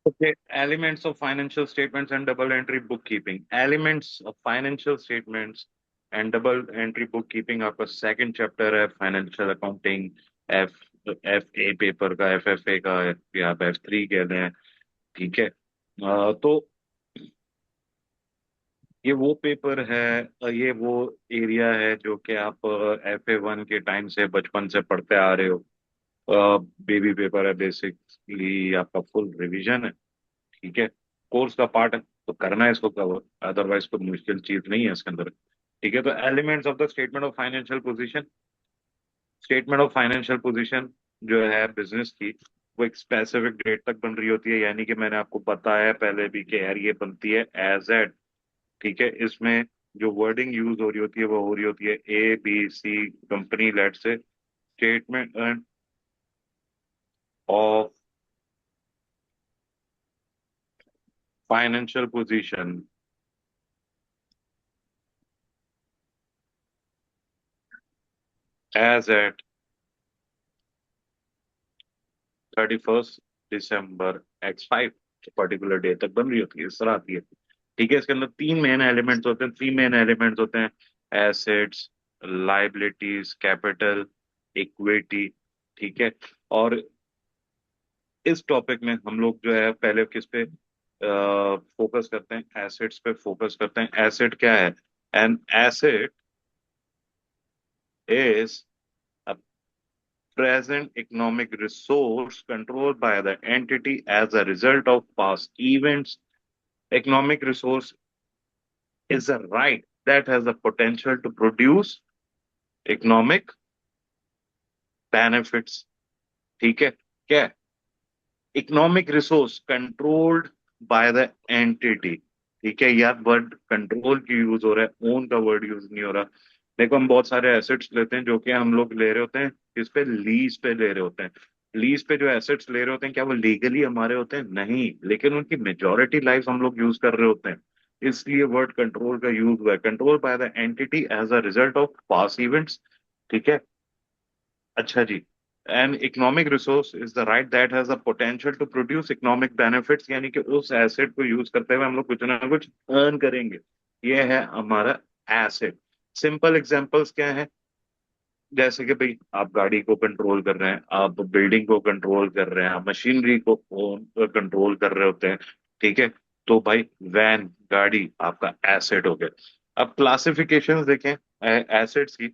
Okay, elements of financial statements and double entry bookkeeping. Elements of financial statements and double entry bookkeeping आपका second chapter है financial accounting F F A paper का F F A का या आप F3 कहते हैं। ठीक है। तो ये वो पेपर है, ये वो एरिया है जो कि आप FA1 के टाइम से बचपन से पढ़ते आ रहे हो। बेबी पेपर है, बेसिकली आपका फुल रिवीजन है। ठीक है। कोर्स का पार्ट है तो करना है इसको कवर, अदरवाइज कोई मुश्किल चीज नहीं है इसके अंदर। ठीक है। तो elements of the statement of financial position. Statement of financial position जो है बिजनेस की, वो एक स्पेसिफिक डेट तक बन रही होती है, यानी कि मैंने आपको बताया पहले भी कि यार ये बनती है एज एट। ठीक है। इसमें जो वर्डिंग यूज हो रही होती है वो हो रही होती है ABC कंपनी, लेट से statement of financial position as at 31 दिसंबर X5, पर्टिकुलर डे तक बन रही होती है, इस तरह आती है। ठीक है। इसके अंदर तीन मेन एलिमेंट्स होते हैं, थ्री मेन एलिमेंट्स होते हैं। Assets, liabilities, capital, equity. ठीक है। और इस टॉपिक में हम लोग जो है पहले किस पे फोकस करते हैं? एसेट्स पे फोकस करते हैं। एसेट क्या है? An asset is a present economic resource controlled by the entity as a result of past events. Economic resource is a right that has the potential to produce economic benefits. ठीक है। क्या? Economic resource controlled by the entity. ठीक है यार, word control की use हो रहा है, ओन का वर्ड यूज नहीं हो रहा। देखो, हम बहुत सारे एसेट्स लेते हैं जो कि हम लोग ले रहे होते हैं इस पे, लीज पे ले रहे होते हैं। लीज पे जो एसेट्स ले रहे होते हैं, क्या वो लीगली हमारे होते हैं? नहीं, लेकिन उनकी मेजोरिटी लाइफ हम लोग यूज कर रहे होते हैं। इसलिए वर्ड कंट्रोल का यूज हुआ है, control by the entity as a result of past events. ठीक है। अच्छा जी। An economic resource is the right that has the potential to produce economic benefits, यानी कि उस एसेट को यूज करते हुए हम लोग कुछ ना कुछ अर्न करेंगे। ये है हमारा एसेट। सिंपल एग्जांपल्स क्या है? जैसे कि भाई आप गाड़ी को कंट्रोल कर रहे हैं, आप बिल्डिंग को कंट्रोल कर रहे हैं, आप मशीनरी को कंट्रोल कर रहे होते हैं। ठीक है। तो भाई वैन, गाड़ी आपका एसेट हो गया। अब क्लासिफिकेशंस देखें एसेट्स की,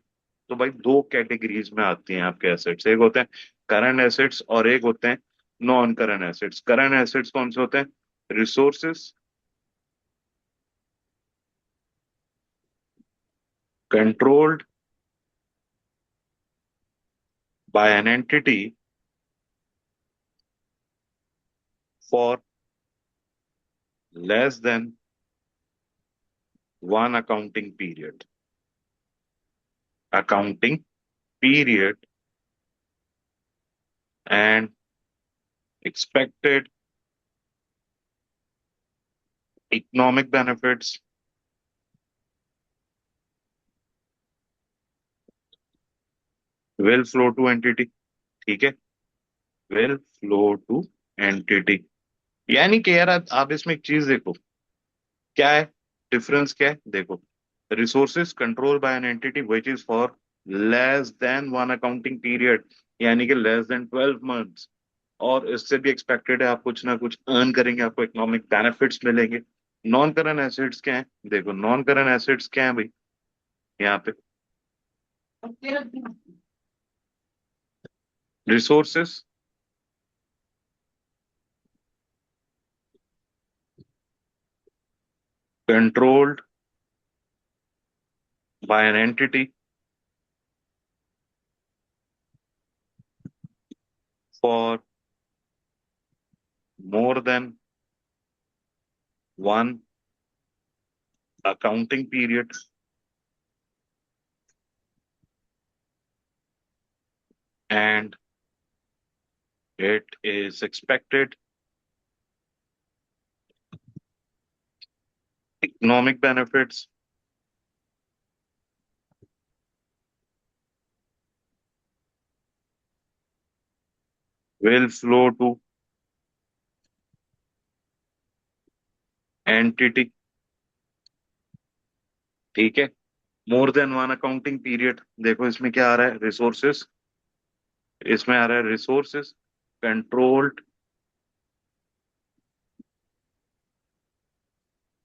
तो भाई दो कैटेगरीज में आती हैं आपके एसेट्स। एक होते हैं करंट एसेट्स और एक होते हैं non current assets. Current assets कौन से होते हैं? Resources controlled by an entity for less than one accounting period and expected economic benefits will flow to entity। ठीक है। will flow to entity, यानी कि यार आप इसमें एक चीज देखो, क्या है डिफरेंस, क्या है देखो। Resources control by an entity which is for less than one accounting period, यानी कि लेस देन 12 मंथ्स। और इससे भी एक्सपेक्टेड है आप कुछ ना कुछ अर्न करेंगे, आपको इकोनॉमिक बेनिफिट्स मिलेंगे। नॉन करंट एसेट्स क्या है? देखो, नॉन करंट एसेट्स क्या है भाई यहाँ पे? Resources controlled by an entity for more than one accounting period, and it is expected economic benefits will flow to entity, ठीक है। मोर देन वन अकाउंटिंग पीरियड, देखो इसमें क्या आ रहा है, रिसोर्सेस, इसमें आ रहा है resources controlled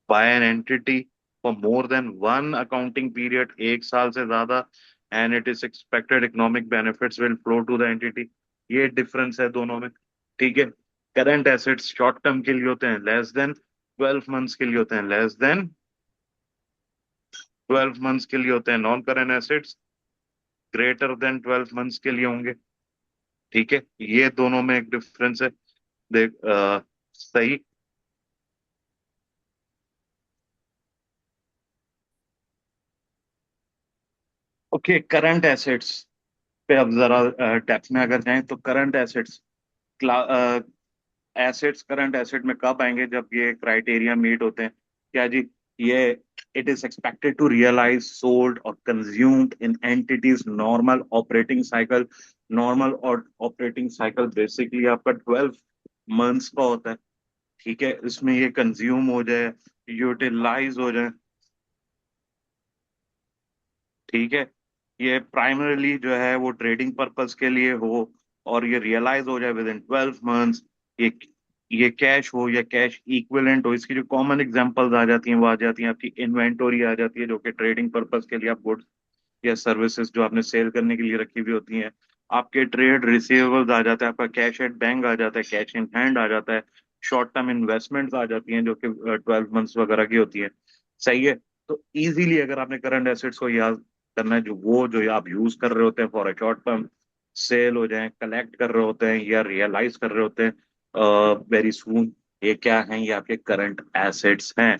by an entity for more than one accounting period, एक साल से ज्यादा, and it is expected economic benefits will flow to the entity. ये डिफरेंस है दोनों में, ठीक है। करंट एसेट्स शॉर्ट टर्म के लिए होते हैं, लेस देन 12 मंथ्स के लिए होते हैं, लेस देन 12 मंथ्स के लिए होते हैं। Non current assets greater than 12 months के लिए होंगे, ठीक है। ये दोनों में एक डिफरेंस है। देख सही। ओके, करंट एसेट्स पे अब जरा डेप्थ में अगर जाएं तो current assets, assets current asset में कब आएंगे, जब ये क्राइटेरिया मीट होते हैं। क्या जी, ये it is expected to realise sold और consumed in entities normal operating cycle. Normal और ऑपरेटिंग साइकिल बेसिकली आपका 12 मंथ्स का होता है, ठीक है। इसमें ये कंज्यूम हो जाए, यूटिलाइज हो जाए, ठीक है। ये प्राइमरीली जो है वो ट्रेडिंग पर्पस के लिए हो, और ये रियलाइज हो जाए विद इन 12 मंथ्स। ये ये कैश हो या कैश इक्विवेलेंट हो। इसकी जो कॉमन एग्जांपल्स आ जाती हैं वो आ जाती हैं आपकी इन्वेंटोरी आ जाती है, जो कि ट्रेडिंग पर्पस के लिए आप गुड्स या सर्विसेज जो आपने सेल करने के लिए रखी हुई होती हैं। आपके ट्रेड रिसीवेबल्स आ जाता है, आपका कैश एट बैंक आ जाता है, कैश इन हैंड आ जाता है, शॉर्ट टर्म इन्वेस्टमेंट्स आ जाती हैं जो कि 12 मंथ्स वगैरह की होती है, सही है। तो इजीली अगर आपने करंट एसेट्स को याद करना है, जो वो जो आप यूज कर रहे होते हैं for a short term, sale हो जाए, कलेक्ट कर रहे होते हैं या रियलाइज कर रहे होते हैं वेरी सून, ये क्या हैं, ये आपके करंट एसेट्स हैं,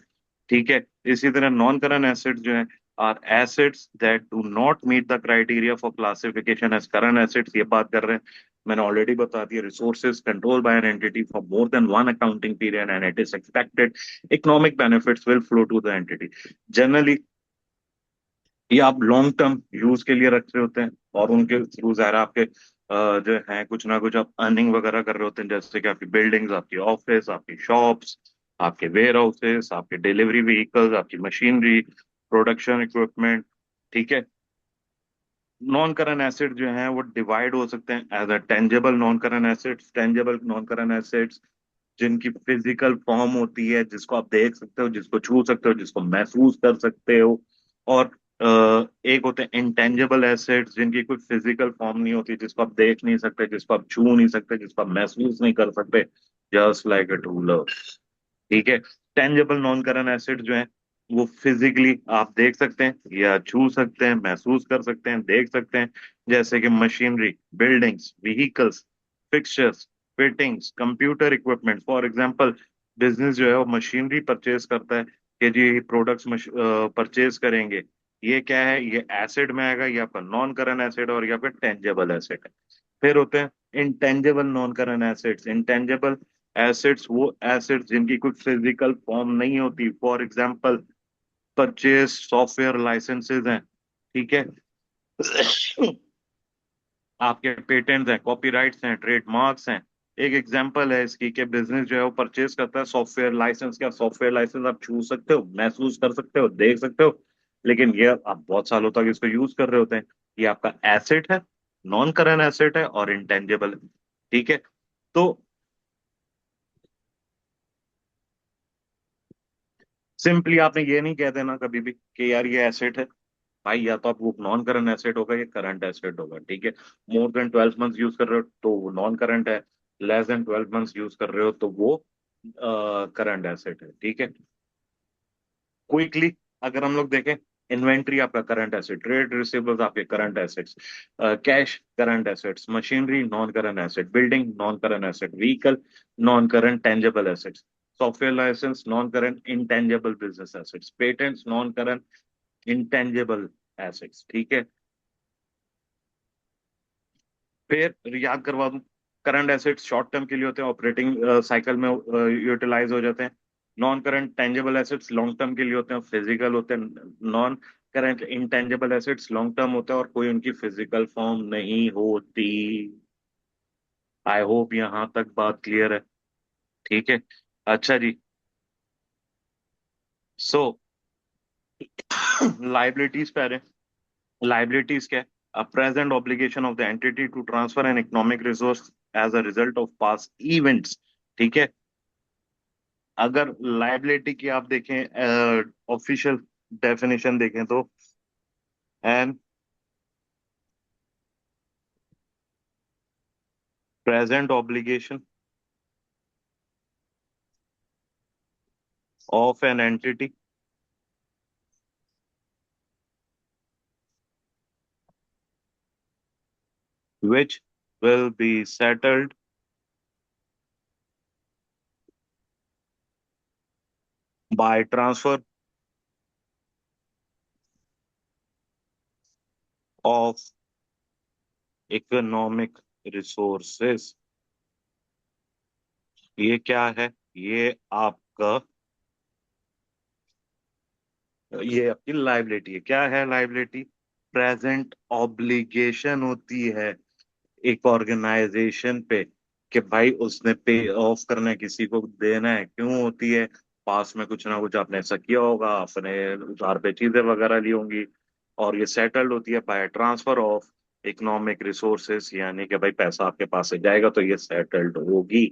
ठीक है। इसी तरह नॉन करंट एसेट्स जो हैं are assets that do not meet the criteria for classification as current assets. ये बात कर रहे हैं, मैंने ऑलरेडी बता दिया, resources control by an entity for more than one accounting period and it is expected economic benefits will flow to the entity. Generally ये आप लॉन्ग टर्म यूज के लिए रख रहे होते हैं, और उनके थ्रू ज़ाहिर आपके जो है कुछ ना कुछ आप अर्निंग वगैरह कर रहे होते हैं, जैसे कि आपकी बिल्डिंग्स, आपकी ऑफिस, आपकी शॉप्स, आपके वेयर हाउसेस, आपके डिलीवरी व्हीकल्स, आपकी मशीनरी, प्रोडक्शन इक्विपमेंट, ठीक है। नॉन करंट एसेट जो हैं वो डिवाइड हो सकते हैं as a tangible non current assets, tangible non current assets जिनकी फिजिकल फॉर्म होती है, जिसको आप देख सकते हो, जिसको छू सकते हो, जिसको महसूस कर सकते हो। और एक होते हैं इंटेंजिबल एसेट्स जिनकी कोई फिजिकल फॉर्म नहीं होती, जिसको आप देख नहीं सकते, जिसको आप छू नहीं सकते, जिसको आप महसूस नहीं कर सकते, just like a true love, ठीक है। टेंजेबल नॉन करंट एसेट जो है वो फिजिकली आप देख सकते हैं या छू सकते हैं, महसूस कर सकते हैं, देख सकते हैं, जैसे कि machinery, buildings, vehicles, fixtures, fittings, computer equipment. For example, business जो है वो मशीनरी परचेज करता है कि जी प्रोडक्ट्स परचेज करेंगे, ये क्या है, ये एसेट में आएगा, ये आपका नॉन करंट एसेट और ये आपका टेंजेबल एसेट है। फिर होते हैं intangible non current assets. Intangible assets वो एसेट्स जिनकी कोई फिजिकल फॉर्म नहीं होती, for example purchase software licences हैं, ठीक है। आपके पेटेंट्स हैं, कॉपीराइट्स हैं, ट्रेडमार्क्स हैं। एक एग्जांपल है इसकी कि बिजनेस जो है वो परचेज करता है सॉफ्टवेयर लाइसेंस। क्या सॉफ्टवेयर लाइसेंस आप छू सकते हो, महसूस कर सकते हो, देख सकते हो, लेकिन ये आप बहुत सालों तक इसको यूज कर रहे होते हैं। ये आपका एसेट है, नॉन करंट एसेट है और इंटेंजेबल है, ठीक है। तो सिंपली आपने ये नहीं कह देना कभी भी कि यार ये एसेट है, भाई या तो आप वो नॉन करंट एसेट होगा या करंट एसेट होगा, ठीक है। मोर देन 12 मंथ्स यूज कर रहे हो तो वो नॉन करंट है, लेस देन 12 मंथ्स यूज कर रहे हो तो वो करंट एसेट है, ठीक है। क्विकली अगर हम लोग देखें, इन्वेंट्री आपका करंट एसेट, ट्रेड रिसीवेबल्स आपके current assets, cash current assets, machinery non current asset, building non current asset, vehicle non current tangible assets, software licence non current intangible business assets, patents non current intangible assets, ठीक है। फिर याद करवा दूं, current assets short term के लिए होते हैं, ऑपरेटिंग साइकिल में यूटिलाइज हो जाते हैं। Non current tangible assets long term के लिए होते हैं, फिजिकल होते हैं। Non current intangible assets long term होते हैं और कोई उनकी फिजिकल फॉर्म नहीं होती। आई होप यहाँ तक बात क्लियर है, ठीक है। अच्छा जी, सो लाइबिलिटीज पे आ रहे हैं। लाइबिलिटीज क्या है? A present obligation of the entity to transfer an economic resource as a result of past events. ठीक है। अगर लाइबिलिटी की आप देखें, ऑफिशियल डेफिनेशन देखें तो an present obligation of an entity which will be settled by transfer of economic resources। ये क्या है? ये आपका, ये आपकी लाइबिलिटी है। क्या है लाइबिलिटी? प्रेजेंट ऑब्लिगेशन होती है एक ऑर्गेनाइजेशन पे कि भाई उसने पे ऑफ करना है, किसी को देना है। क्यों होती है? पास में कुछ ना कुछ आपने ऐसा किया होगा, आपने उधार पे चीजें वगैरह ली होंगी, और ये सेटल्ड होती है by transfer of economic resources, यानी कि भाई पैसा आपके पास से जाएगा तो ये सेटल्ड होगी।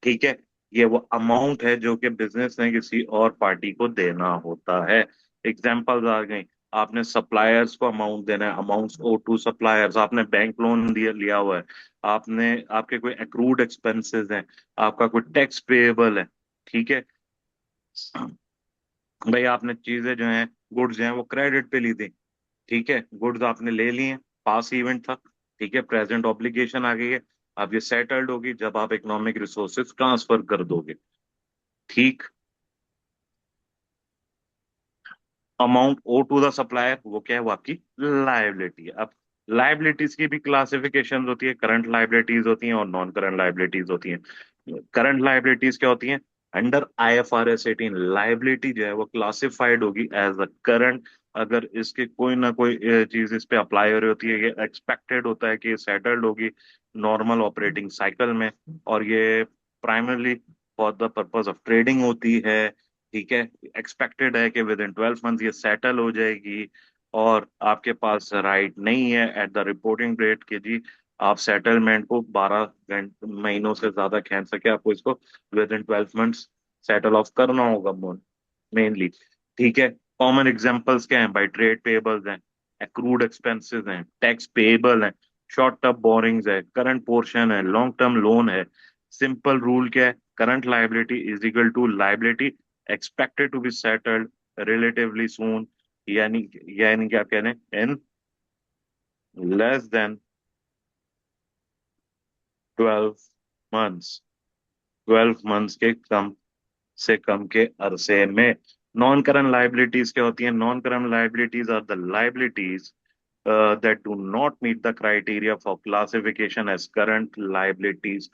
ठीक है। ये वो अमाउंट है जो कि बिजनेस ने किसी और पार्टी को देना होता है। एग्जाम्पल्स आ गई। आपने सप्लायर्स को अमाउंट देना है, अमाउंट्स ओ टू सप्लायर्स। आपने बैंक लोन दिया लिया हुआ है, आपने, आपके कोई एक्रूड एक्सपेंसेस हैं, आपका कोई टैक्स पेएबल है। ठीक है। भाई आपने चीजें जो हैं, गुड्स जो हैं, वो क्रेडिट पे ली थी। ठीक है, गुड्स आपने ले ली हैं, पास इवेंट था। ठीक है, प्रेजेंट ऑब्लिगेशन आ गई है। अब ये सेटल्ड होगी जब आप इकोनॉमिक रिसोर्सेज ट्रांसफर कर दोगे। ठीक। Amount owe to the supplier वो क्या है? वो आपकी लाइबिलिटी है। अब लाइबिलिटीज की भी क्लासिफिकेशन होती है। करंट लाइबिलिटीज होती हैं और नॉन करंट लाइबिलिटीज होती हैं। करंट लाइबिलिटीज क्या होती हैं? अंडर IFRS 18 लाइबिलिटी जो है वो क्लासिफाइड होगी एज अ करंट अगर इसकी कोई ना कोई चीज इस पे अप्लाई हो रही होती है। ये एक्सपेक्टेड होता है कि सेटल्ड होगी नॉर्मल ऑपरेटिंग साइकिल में, और ये primarily for the purpose of trading होती है। ठीक है। एक्सपेक्टेड है कि विद इन 12 मंथ ये सेटल हो जाएगी, और आपके पास राइट नहीं है एट द रिपोर्टिंग डेट के जी आप सेटलमेंट को 12 महीनों से ज्यादा खींच सके, आपको इसको with in 12 months settle of करना होगा मेनली। ठीक है। कॉमन एग्जांपल्स क्या हैं? भाई ट्रेड पेबल्स हैं, एक्रूड एक्सपेंसेस हैं, टैक्स पेबल हैं, शॉर्ट टर्म बोरिंग्स है, करंट पोर्शन है, लॉन्ग टर्म लोन है। सिंपल रूल क्या है? Current liability is equal to liability expected to be settled relatively soon, यानी यानी क्या कह रहे हैं? In less than 12 months. 12 months के कम से कम के अरसे में। नॉन करंट लाइबिलिटीज क्या होती हैं? Non current liabilities are the liabilities that do not meet the criteria for classification as current liabilities।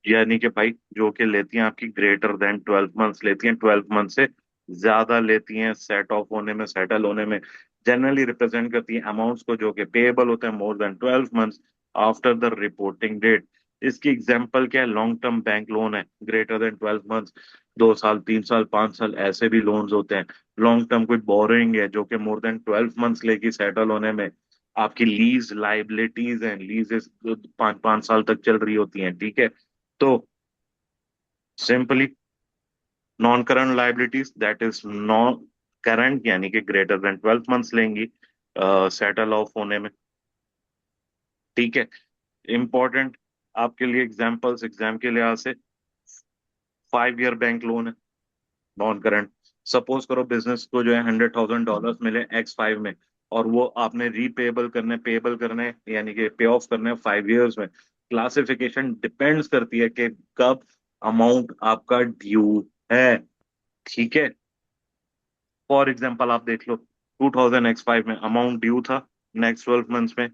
यानी कि भाई जो कि लेती हैं आपकी ग्रेटर देन 12 मंथ्स लेती हैं, 12 मंथ से ज्यादा लेती हैं सेट ऑफ होने में, सेटल होने में। जनरली रिप्रेजेंट करती हैं अमाउंट्स को जो कि पेएबल होते हैं more than 12 months after the reporting date. इसकी एग्जांपल क्या है? लॉन्ग टर्म बैंक लोन है ग्रेटर देन 12 मंथ्स, 2 साल, 3 साल, 5 साल ऐसे भी लोन्स होते हैं। लॉन्ग टर्म कोई बोरोइंग है जो कि मोर देन 12 मंथ्स लेगी सेटल होने में। आपकी लीज लाइबिलिटीज हैं, लीजेस 5 5 साल तक चल रही होती हैं। ठीक है। तो simply non current liabilities that is non current यानी कि ग्रेटर देन 12 मंथ्स लेंगी सेटल ऑफ होने में। ठीक है। इंपॉर्टेंट आपके लिए एग्जांपल्स एग्जाम के लिहाज से, 5 ईयर बैंक लोन है, नॉन करंट। सपोज करो बिजनेस को जो है $100,000 मिले X5 में, और वो आपने रीपेबल करने, पेबल करने यानी कि पे ऑफ करने 5 ईयर्स में। क्लासिफिकेशन डिपेंड्स करती है कि कब अमाउंट आपका ड्यू है। ठीक है। फॉर एग्जाम्पल आप देख लो, 2000 X5 में अमाउंट ड्यू था नेक्स्ट 12 मंथ्स में,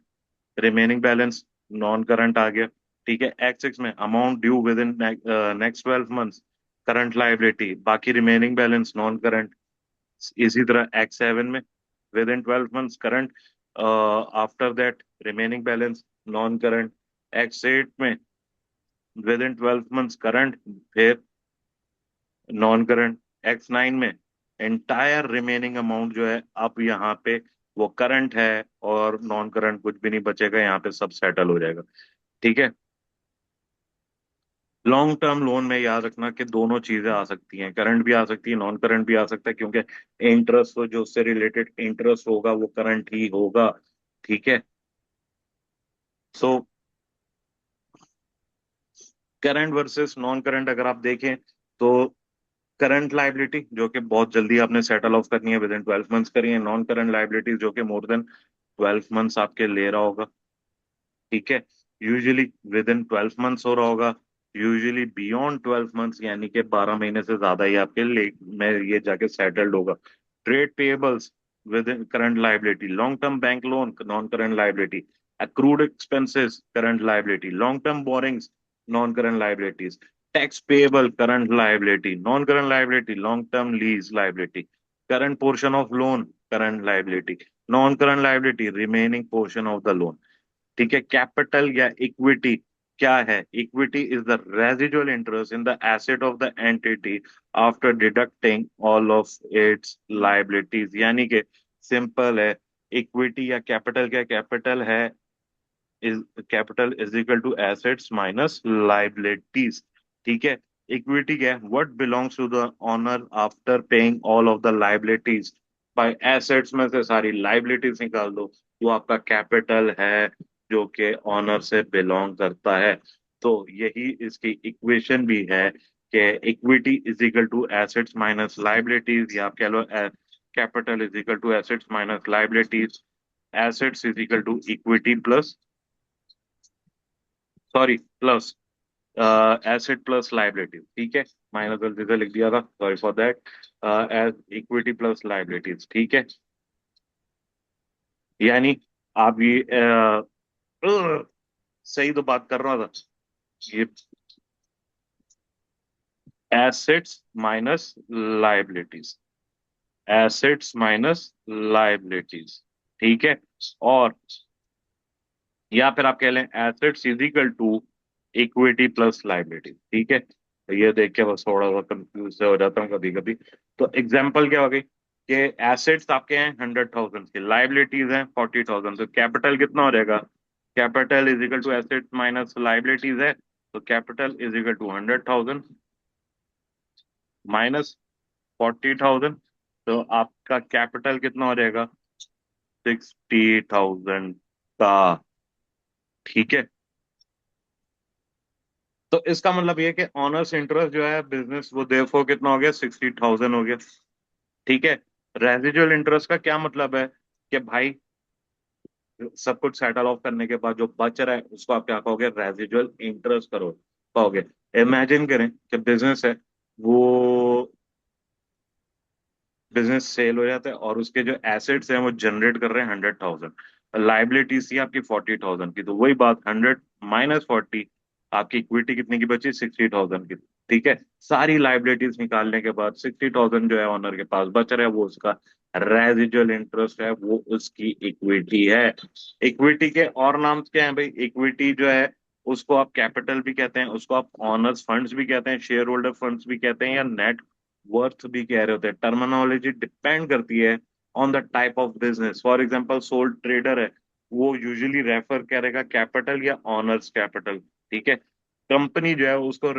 रिमेनिंग बैलेंस नॉन करंट आ गया। ठीक है। X6 में amount due with in next 12 months, current liability, बाकी रिमेनिंग बैलेंस नॉन करंट। इसी तरह X7 में with in 12 months current, after that remaining balance non current. X8 में विद इन 12 मंथ्स करंट, फिर नॉन करंट। X9 में entire remaining amount जो है अब यहाँ पे वो करंट है, और नॉन करंट कुछ भी नहीं बचेगा, यहाँ पे सब सेटल हो जाएगा। ठीक है। लॉन्ग टर्म लोन में याद रखना कि दोनों चीजें आ सकती हैं, करंट भी आ सकती है, नॉन करंट भी आ सकता है, क्योंकि इंटरेस्ट तो जो उससे रिलेटेड इंटरेस्ट होगा वो करंट ही होगा। ठीक है। So current versus non current अगर आप देखें तो करंट लाइबिलिटी जो कि बहुत जल्दी आपने सेटल ऑफ करनी है, विद इन 12 मंथ्स करिए। नॉन करंट लाइबिलिटीज जो कि मोर देन 12 मंथ्स आपके ले रहा होगा। ठीक है। यूजुअली विद इन 12 मंथ्स हो रहा होगा, यूजुअली बियॉन्ड 12 मंथ्स यानी कि 12 महीने से ज्यादा ही आपके ले में ये जाके सेटल्ड होगा। Trade payables with in current liability, long term bank loan non current liability, accrued expenses current liability, long term borrowings non current liabilities, tax payable current liability, non current liability long term lease liability, current portion of loan current liability, non current liability remaining portion of the loan। ठीक है। Capital या equity क्या है? Equity is the residual interest in the asset of the entity after deducting all of its liabilities, यानी कि simple है। Equity या capital क्या? कैपिटल है is capital is equal to assets minus liabilities. ठीक है। इक्विटी क्या है? What belongs to the owner after paying all of the liabilities. बाय एसेट्स में से सारी लाइबिलिटीज निकाल दो, वो आपका कैपिटल है जो कि ऑनर से बिलोंग करता है। तो यही इसकी इक्वेशन भी है कि equity is equal to assets minus liabilities, या आप कह लो capital is equal to assets minus liabilities, assets is equal to equity plus, sorry plus asset plus liability. ठीक है। माइनस गलती से लिख दिया था, sorry for that. As equity plus liabilities. ठीक है। यानी आप ये सही तो बात कर रहा था। ये assets minus liabilities, assets minus liabilities. ठीक है। और या फिर आप कह लें assets is equal to equity plus liability. ठीक है। तो ये देख के बस थोड़ा सा कंफ्यूज हो जाता हूँ कभी कभी। तो एग्जांपल क्या हो गई कि एसेट्स आपके हैं 100,000 के, लाइबिलिटीज हैं 40,000, तो कैपिटल कितना हो जाएगा? Capital is equal to assets minus liabilities है, तो capital is equal to 100,000 minus 40,000, तो आपका कैपिटल कितना हो जाएगा? 60,000 का। ठीक है। तो इसका मतलब ये है कि ऑनर्स इंटरेस्ट जो है बिजनेस वो देयरफॉर कितना हो गया? 60,000 हो गया। ठीक है। रेजिजुअल इंटरेस्ट का क्या मतलब है कि भाई सब कुछ सेटल ऑफ करने के बाद जो बच रहा है उसको आप क्या कहोगे? रेजिजुअल इंटरेस्ट करो कहोगे। इमेजिन करें कि बिजनेस है, वो बिजनेस सेल हो जाता है और उसके जो एसेट्स हैं वो जनरेट कर रहे हैं 100,000, लाइबिलिटीज थी आपकी 40,000 की, तो वही बात 100 - 40, आपकी इक्विटी कितने की बची? 60,000 की। ठीक है। सारी लाइबिलिटीज निकालने के बाद 60,000 जो है ऑनर के पास बच रहा है, वो उसका रेजिजुअल इंटरेस्ट है, वो उसकी इक्विटी है। इक्विटी के और नाम क्या है भाई? इक्विटी जो है उसको आप कैपिटल भी कहते हैं, उसको आप ऑनर्स फंड्स भी कहते हैं, शेयर होल्डर फंड्स भी कहते हैं, या नेट वर्थ भी कह रहे होते हैं। टर्मिनोलॉजी डिपेंड करती है on the type of business. For example soul trader है, वो यूजुअली रेफर करेगा कैपिटल या ऑनर्स कैपिटल। ठीक है। कंपनी जो है उसको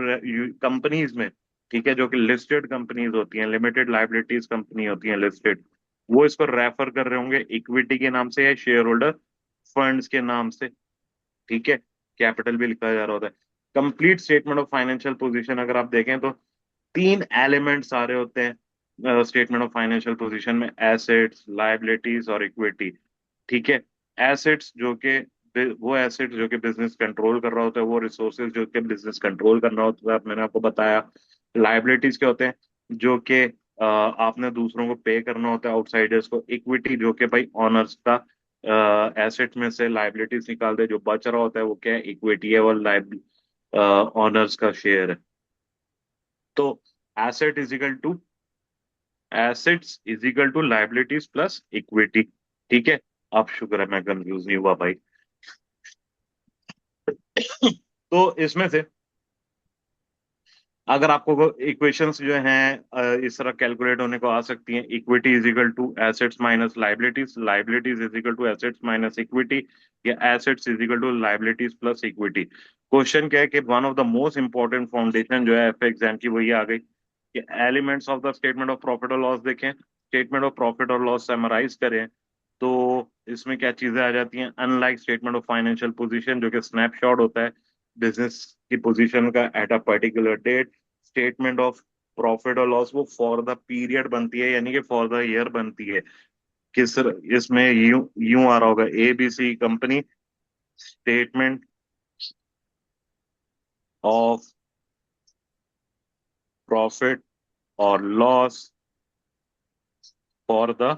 कंपनीज में, ठीक है, जो कि लिस्टेड कंपनीज होती हैं, लिमिटेड लाइबिलिटीज कंपनी होती हैं लिस्टेड, वो इसको रेफर कर रहे होंगे इक्विटी के नाम से या शेयर होल्डर फंड्स के नाम से। ठीक है। कैपिटल भी लिखा जा रहा होता है। Complete statement of financial position अगर आप देखें तो तीन एलिमेंट्स आ रहे होते हैं स्टेटमेंट ऑफ फाइनेंशियल पोजीशन में: एसेट्स, लायबिलिटीज और इक्विटी। ठीक है। एसेट्स जो कि वो एसेट्स जो कि बिजनेस कंट्रोल कर रहा होता है, वो रिसोर्सेज जो कि बिजनेस कंट्रोल कर रहा होता है, मैंने आपको बताया। लायबिलिटीज क्या होते हैं? जो कि आपने दूसरों को पे करना होता है, आउटसाइडर्स को। इक्विटी जो कि भाई ऑनर्स का एसेट में से लायबिलिटीज निकाल दे, जो बच रहा होता है वो क्या है? इक्विटी है, और लाइब ऑनर्स का शेयर है। तो asset is equal to assets is equal to liabilities plus equity. ठीक है। अब शुक्र है मैं कंफ्यूज नहीं हुआ भाई। तो इसमें से अगर आपको इक्वेशंस जो हैं इस तरह कैलकुलेट होने को आ सकती हैं, equity is equal to assets minus liabilities, liabilities is equal to assets minus equity, या assets is equal to liabilities plus equity. Question क्या है कि one of the most important foundation जो है एफ एग्जाम की वही आ गई कि elements of the statement of profit और लॉस देखें, स्टेटमेंट ऑफ प्रॉफिट और लॉस समराइज करें, तो इसमें क्या चीजें आ जाती हैं, unlike statement of financial position जो कि स्नैपशॉट होता है बिजनेस की पोजीशन का at a particular date, statement of profit और लॉस वो फॉर द पीरियड बनती है, यानी कि फॉर द ईयर बनती है। किस इसमें यूं यूं आ रहा होगा, ABC company statement of profit और लॉस फॉर द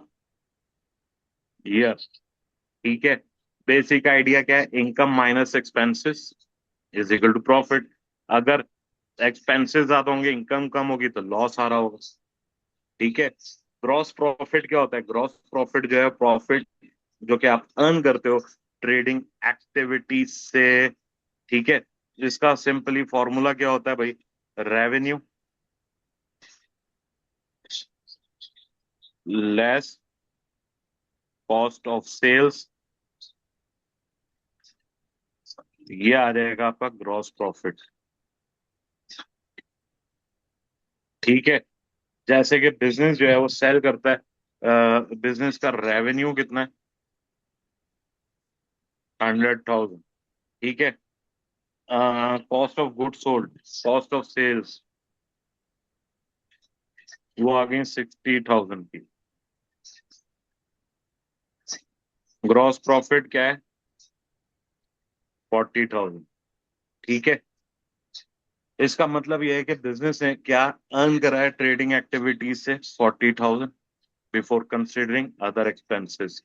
ईयर। ठीक है, बेसिक आइडिया क्या है, income minus expenses is equal to profit. अगर एक्सपेंसेस ज्यादा होंगे, इनकम कम होगी, तो लॉस आ रहा होगा। ठीक है, ग्रॉस प्रॉफिट क्या होता है, ग्रॉस प्रॉफिट जो है प्रॉफिट जो कि आप अर्न करते हो ट्रेडिंग एक्टिविटी से। ठीक है, इसका सिंपली फॉर्मूला क्या होता है भाई, revenue less cost of sales, ये आ जाएगा आपका ग्रॉस प्रॉफिट। ठीक है, जैसे कि बिजनेस जो है वो सेल करता है, बिजनेस का रेवेन्यू कितना है, 100,000। ठीक है, cost of good sold, cost of sales वो आ गई 60,000 की। ग्रॉस प्रॉफिट क्या है, 40,000। ठीक है, इसका मतलब यह है कि बिजनेस ने क्या अर्न करा है ट्रेडिंग एक्टिविटीज से, 40,000 बिफोर कंसिडरिंग अदर एक्सपेंसेस।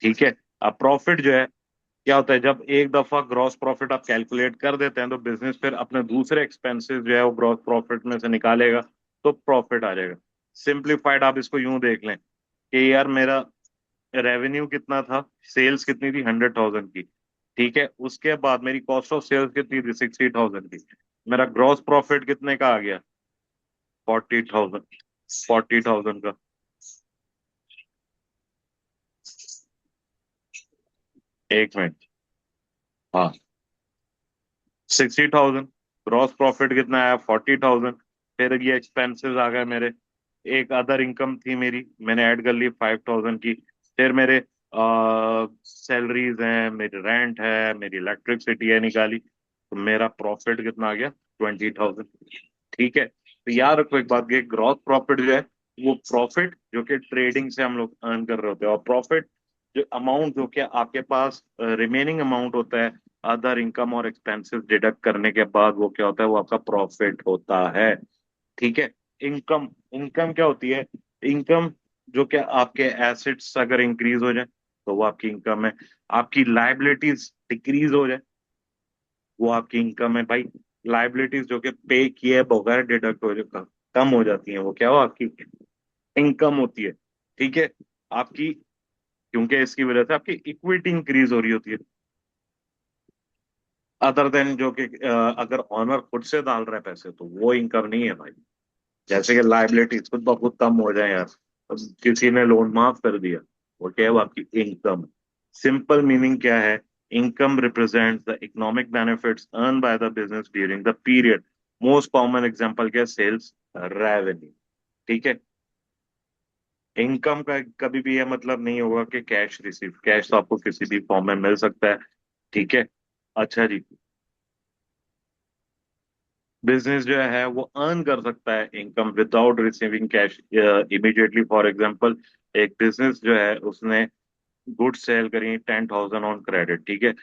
ठीक है, अब प्रॉफिट जो है क्या होता है, जब एक दफा ग्रॉस प्रॉफिट आप कैलकुलेट कर देते हैं तो बिजनेस फिर अपने दूसरे एक्सपेंसेस जो है वो ग्रॉस प्रॉफिट में से निकालेगा, तो प्रॉफिट आ जाएगा। सिंप्लीफाइड आप इसको यूं देख लें कि यार मेरा रेवेन्यू कितना था, सेल्स कितनी थी, 100,000 की। ठीक है, उसके बाद मेरी कॉस्ट ऑफ सेल्स कितनी थी, 60,000 की। मेरा ग्रॉस प्रॉफिट कितने का आ गया, 40,000। 40,000 का, एक मिनट, हाँ, 60,000। ग्रॉस प्रॉफिट कितना आया, 40,000। फिर ये एक्सपेंसेस आ गए मेरे, एक अदर इनकम थी मेरी, मैंने ऐड कर ली 5,000 की। फिर मेरे सैलरीज हैं, मेरी रेंट है, मेरी इलेक्ट्रिसिटी है निकाली, तो मेरा प्रॉफिट कितना आ गया, 20,000। ठीक है, तो याद रखो एक बात, ये ग्रॉस प्रॉफिट जो है वो प्रॉफिट जो कि ट्रेडिंग से हम लोग अर्न कर रहे होते हैं, और प्रॉफिट जो अमाउंट जो कि आपके पास रिमेनिंग अमाउंट होता है अदर इनकम और एक्सपेंसेस डिडक्ट करने के बाद, वो क्या होता है, वो आपका प्रॉफिट होता है। ठीक है, इनकम, इनकम क्या होती है, इनकम जो कि आपके एसेट्स अगर इंक्रीज हो जाए तो वो आपकी इनकम है, आपकी लाइबिलिटीज डिक्रीज हो जाए वो आपकी इनकम है भाई। लाइबिलिटीज जो कि पे किए बगैर डिडक्ट हो जाए, कम हो जाती है, वो क्या हो, आपकी इनकम होती है। ठीक है, आपकी, क्योंकि इसकी वजह से आपकी इक्विटी इंक्रीज हो रही होती है, अदर देन जो कि अगर ऑनर खुद से डाल रहा है पैसे तो वो इनकम नहीं है भाई। जैसे कि लाइबिलिटीज खुद ब खुद कम हो जाए यार, अब किसी ने लोन माफ कर दिया, वो क्या है, वो आपकी इनकम। सिंपल मीनिंग क्या है, income represents the economic benefits earn by the business during the period. Most common example क्या है, सेल्स रेवेन्यू। ठीक है, इनकम का कभी भी यह मतलब नहीं होगा कि कैश रिसीव, कैश तो आपको किसी भी फॉर्म में मिल सकता है। ठीक है, अच्छा जी, बिजनेस जो है वो अर्न कर सकता है income without receiving cash immediately. For example, एक बिजनेस जो है उसने गुड सेल करी 10,000 ऑन क्रेडिट। ठीक है,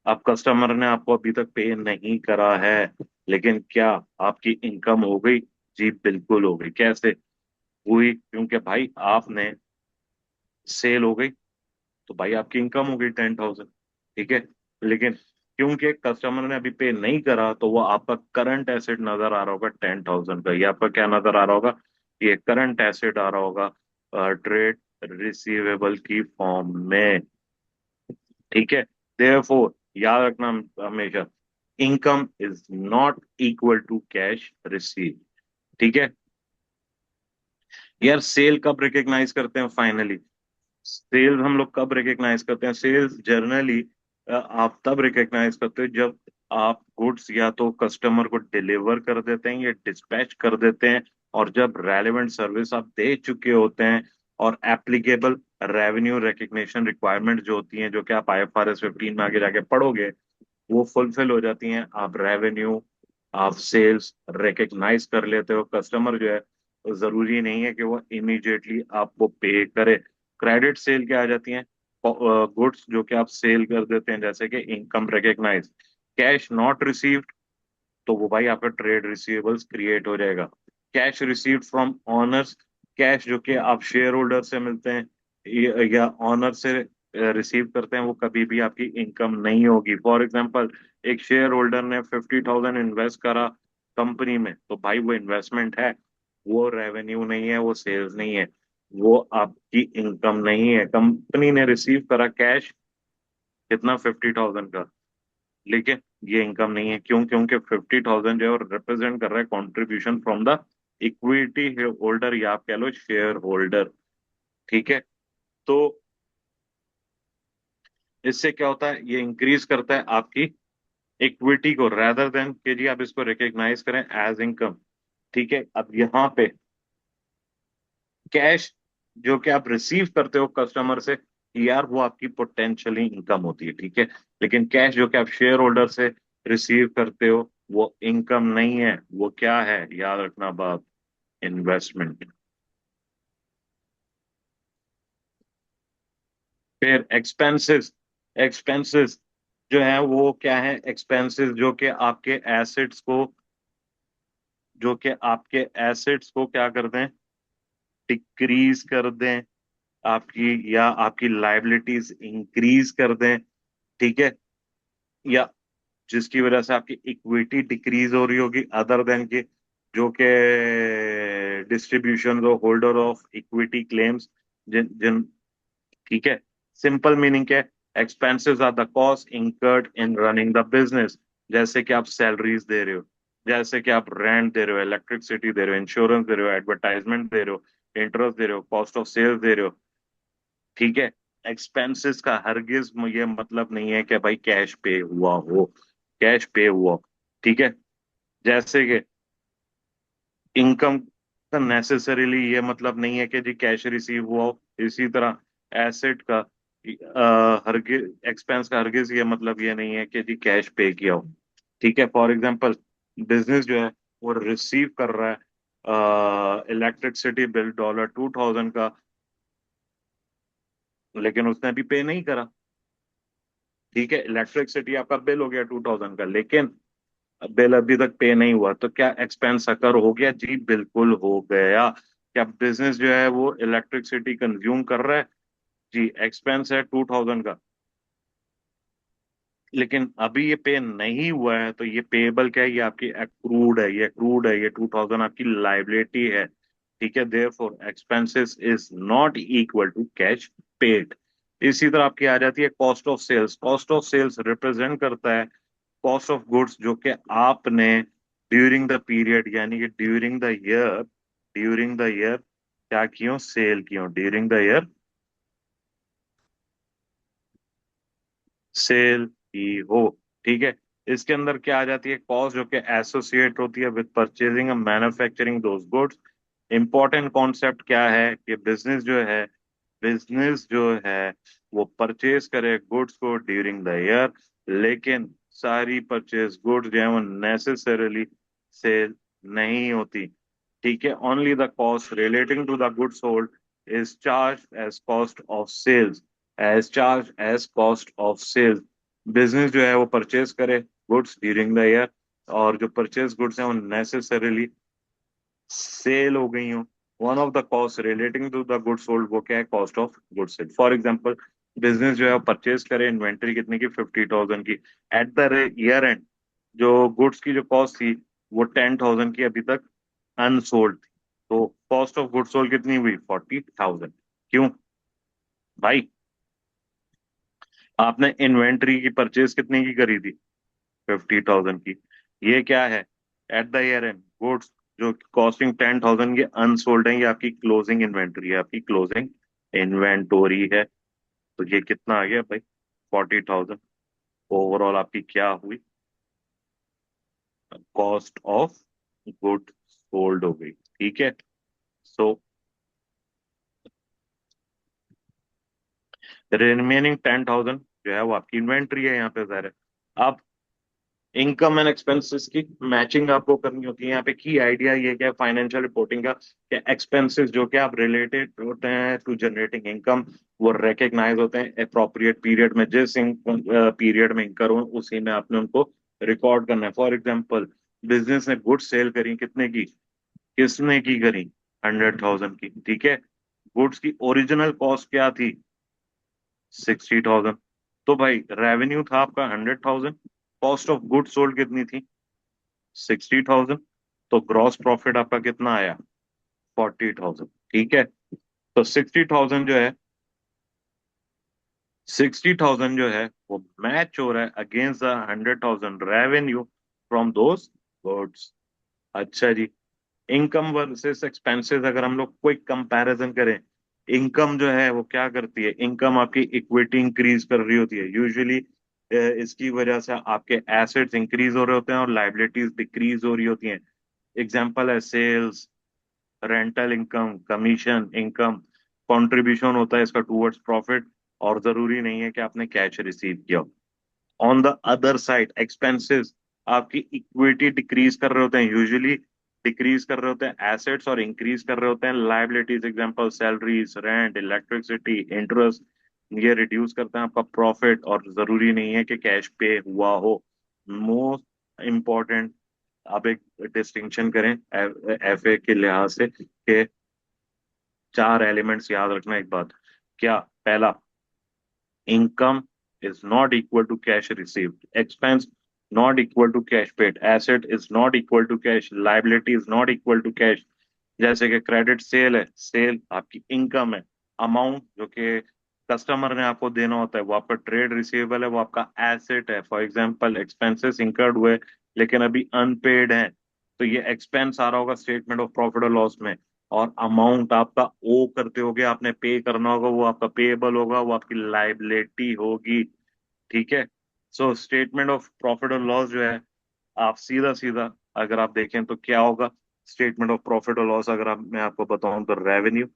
अब कस्टमर ने आपको अभी तक पे नहीं करा है, लेकिन क्या आपकी इनकम हो गई, जी बिल्कुल हो गई। कैसे हुई, क्योंकि भाई आपने सेल हो गई, तो भाई आपकी इनकम हो गई 10,000। ठीक है, लेकिन क्योंकि कस्टमर ने अभी पे नहीं करा तो वो आपका करंट एसेट नजर आ रहा होगा 10,000 का, ये आपका क्या नजर आ रहा होगा, ये करंट एसेट आ रहा होगा ट्रेड रिसीवेबल की फॉर्म में। ठीक है, देयरफॉर याद रखना हमेशा, income is not equal to cash receive. ठीक है यार, सेल कब रिकॉग्नाइज करते हैं फाइनली? सेल्स हम लोग कब रिकॉग्नाइज करते हैं? सेल्स जर्नली आप तब रिकॉग्नाइज करते हो जब आप गुड्स या तो कस्टमर को डिलीवर कर देते हैं या डिस्पैच कर देते हैं, और जब रेलेवेंट सर्विस आप दे चुके होते हैं, और एप्लीकेबल रेवेन्यू रिकग्निशन रिक्वायरमेंट जो होती हैं, जो कि आप IFRS 15 में आगे जाके पढ़ोगे, वो फुलफिल हो जाती हैं। आप रेवेन्यू, आप सेल्स रिकग्नाइज कर लेते हो। कस्टमर जो है, तो जरूरी नहीं है कि वो इमीडिएटली आपको पे करे। क्रेडिट सेल क्या आ जाती हैं? गुड्स जो कि आप सेल कर देते हैं, जैसे कि income recognise. Cash not received, तो वो भाई आपका ट्रेड रिसीवेबल्स क्रिएट हो जाएगा। Cash received from owners, cash जो कि आप शेयर होल्डर से मिलते हैं या ऑनर से रिसीव करते हैं, वो कभी भी आपकी इनकम नहीं होगी। फॉर एग्जांपल, एक शेयर होल्डर ने 50,000 इन्वेस्ट करा कंपनी में, तो भाई वो इन्वेस्टमेंट है, वो रेवेन्यू नहीं है, वो सेल्स नहीं है, वो आपकी इनकम नहीं है। कंपनी ने रिसीव करा कैश, कितना? 50,000 का, लेकिन ये इनकम नहीं है। क्यों? क्योंकि 50,000 जो है रिप्रेजेंट कर रहा है contribution from the equity holder, या आप कह लो शेयर होल्डर। ठीक है, तो इससे क्या होता है? ये इंक्रीज करता है आपकी इक्विटी को, रेदर देन कि जी आप इसको रिकॉग्नाइज करें एज इनकम। ठीक है, अब यहाँ पे कैश जो कि आप रिसीव करते हो कस्टमर से, यार वो आपकी पोटेंशियली इनकम होती है। ठीक है, लेकिन कैश जो कि आप शेयर होल्डर से रिसीव करते हो, वो इनकम नहीं है। वो क्या है? याद रखना बात, इन्वेस्टमेंट। फिर एक्सपेंसेस, एक्सपेंसेस जो है वो क्या है? एक्सपेंसेस जो कि आपके एसेट्स को, जो कि आपके एसेट्स को क्या कर दें? डिक्रीज कर दें आपकी, या आपकी लाइबिलिटीज इंक्रीज कर दें। ठीक है, या जिसकी वजह से आपकी इक्विटी डिक्रीज हो रही होगी, अदर देन के जो के distribution holder of equity claims, जिन जिन ठीक है, सिंपल मीनिंग क्या है? Expenses are the cost incurred in running the business. जैसे कि आप सैलरीज दे रहे हो, जैसे कि आप रेंट दे रहे हो, इलेक्ट्रिसिटी दे रहे हो, इंश्योरेंस दे रहे हो, एडवर्टाइजमेंट दे रहे हो, इंटरेस्ट दे रहे हो, कॉस्ट ऑफ सेल्स दे रहे हो। ठीक है, एक्सपेंसेस का हरगिज ये मतलब नहीं है कि भाई कैश पे हुआ हो, कैश पे हुआ हो। ठीक है, जैसे कि इनकम का नेसेसरीली ये मतलब नहीं है कि जी कैश रिसीव हुआ हो। इसी तरह एसेट का हरगिज, एक्सपेंस का हरगिज ये मतलब ये नहीं है कि जी कैश पे किया हो। ठीक है, फॉर एग्जांपल, बिजनेस जो है वो रिसीव कर रहा है इलेक्ट्रिसिटी बिल $2,000 का, लेकिन उसने अभी पे नहीं करा। ठीक है, इलेक्ट्रिसिटी आपका बिल हो गया 2,000 का, लेकिन बिल अभी तक पे नहीं हुआ, तो क्या एक्सपेंस अकर हो गया? जी बिल्कुल हो गया। क्या बिजनेस जो है वो इलेक्ट्रिसिटी कंज्यूम कर रहा है? जी, एक्सपेंस है 2,000 का, लेकिन अभी ये पे नहीं हुआ है, तो ये पेएबल क्या है? ये आपकी एक्रूड है, ये एक्रूड है, ये 2,000 आपकी लाइबिलिटी है। ठीक है, therefore expenses is not equal to cash paid. इसी तरह आपकी आ जाती है cost of sales. Cost of sales represent करता है कॉस्ट ऑफ गुड्स जो कि आपने ड्यूरिंग द पीरियड, यानी कि during the year, during the year क्या कियो? सेल कियो, ड्यूरिंग द ईयर सेल की हो। ठीक है, इसके अंदर क्या आ जाती है? कॉस्ट जो कि एसोसिएट होती है with purchasing and manufacturing those goods. Important concept क्या है कि बिजनेस जो है, बिजनेस जो है वो परचेज करे गुड्स को ड्यूरिंग द ईयर, लेकिन सारी परचेज गुड्स जो है वो नेसेसरीली सेल नहीं होती। ठीक है, only the cost relating to the goods sold is charge as cost of sales, as charge as cost of sales. Business जो है वो परचेज करे गुड्स ड्यूरिंग द ईयर, और जो परचेज गुड्स हैं वो नेसेसरीली सेल हो गई हो, one of the cost relating to the goods sold वो क्या है? Cost of goods sold. For example, business जो है परचेज करे इन्वेंट्री कितने की? 50,000 की। एट द ईयर एंड जो गुड्स की जो कॉस्ट थी वो 10,000 की अभी तक अनसोल्ड थी, तो कॉस्ट ऑफ गुड्स सोल्ड कितनी हुई? 40,000। क्यों भाई? आपने इन्वेंट्री की परचेज कितने की करी थी? 50,000 की। ये क्या है? Eight the year and goods जो कॉस्टिंग 10,000 ये अनसोल्ड है, ये आपकी क्लोजिंग इन्वेंट्री है, आपकी क्लोजिंग इन्वेंटोरी है। तो ये कितना आ गया भाई? 40,000। ओवरऑल आपकी क्या हुई? कॉस्ट ऑफ गुड सोल्ड हो गई। ठीक है। सो रिमेनिंग 10,000 जो है वो आपकी इन्वेंट्री है यहाँ पे ज़ाहिर है। अब इनकम एंड एक्सपेंसेस की मैचिंग आपको करनी होती है। यहाँ पे की आइडिया ये क्या है फाइनेंशियल रिपोर्टिंग का, कि एक्सपेंसेस जो कि आप रिलेटेड होते हैं टू जनरेटिंग इनकम, वो रिकग्नाइज होते हैं अप्रोप्रिएट पीरियड में। जिस पीरियड में इंकर हो उसी में आपने उनको रिकॉर्ड करना है। फॉर एग्जाम्पल, बिजनेस ने गुड्स सेल करी, कितने की? किसने की करी? 100,000 की। ठीक है। गुड्स की ओरिजिनल कॉस्ट क्या थी? 60,000। तो भाई रेवेन्यू था आपका 100,000, कॉस्ट ऑफ गुड सोल्ड कितनी थी? 60,000। तो ग्रॉस प्रॉफिट आपका कितना आया? 40,000। ठीक है। तो 60,000 जो है, 60,000 जो है वो मैच हो रहा है against the 100,000 revenue from those goods. अच्छा जी। इनकम वर्सेस एक्सपेंसेस अगर हम लोग क्विक कंपैरिजन करें, इनकम जो है वो क्या करती है? इनकम आपकी इक्विटी इंक्रीज कर रही होती है यूजुअली। इसकी वजह से आपके एसेट्स इंक्रीज हो रहे होते हैं और लाइबिलिटीज डिक्रीज हो रही होती हैं। एग्जांपल है sales, rental income, commission income, contribution होता है इसका टूवर्ड्स प्रॉफिट। और जरूरी नहीं है कि आपने कैश रिसीव किया हो। On the other side expenses आपकी इक्विटी डिक्रीज कर रहे होते हैं यूजुअली, डिक्रीज कर रहे होते हैं एसेट्स और इंक्रीज कर रहे होते हैं liabilities. Example salaries, rent, electricity, interest. ये रिड्यूस करते हैं आपका प्रॉफिट और जरूरी नहीं है कि कैश पे हुआ हो। मोस्ट इम्पॉर्टेंट, आप एक डिस्टिंक्शन करें एफए के लिहाज से कि चार एलिमेंट्स याद रखना एक बात। क्या? पहला, income is not equal to cash received, expense not equal to cash paid, asset is not equal to cash, liability is not equal to cash। जैसे कि क्रेडिट सेल है, सेल आपकी इनकम है। अमाउंट जो कि कस्टमर ने आपको देना होता है वो आपका ट्रेड रिसीवेबल है, वो आपका एसेट है। फॉर एग्जांपल एक्सपेंसेस इंकर्ड हुए लेकिन अभी अनपेड है, तो ये एक्सपेंस आ रहा होगा स्टेटमेंट ऑफ प्रॉफिट और लॉस में। और अमाउंट आपका ओ करते होगे, आपने पे करना होगा, वो आपका पेएबल होगा, वो आपकी लाइबिलिटी होगी। ठीक है। सो स्टेटमेंट ऑफ प्रॉफिट और लॉस जो है, आप सीधा सीधा अगर आप देखें तो क्या होगा? स्टेटमेंट ऑफ प्रॉफिट और लॉस अगर मैं आपको बताऊं तो revenue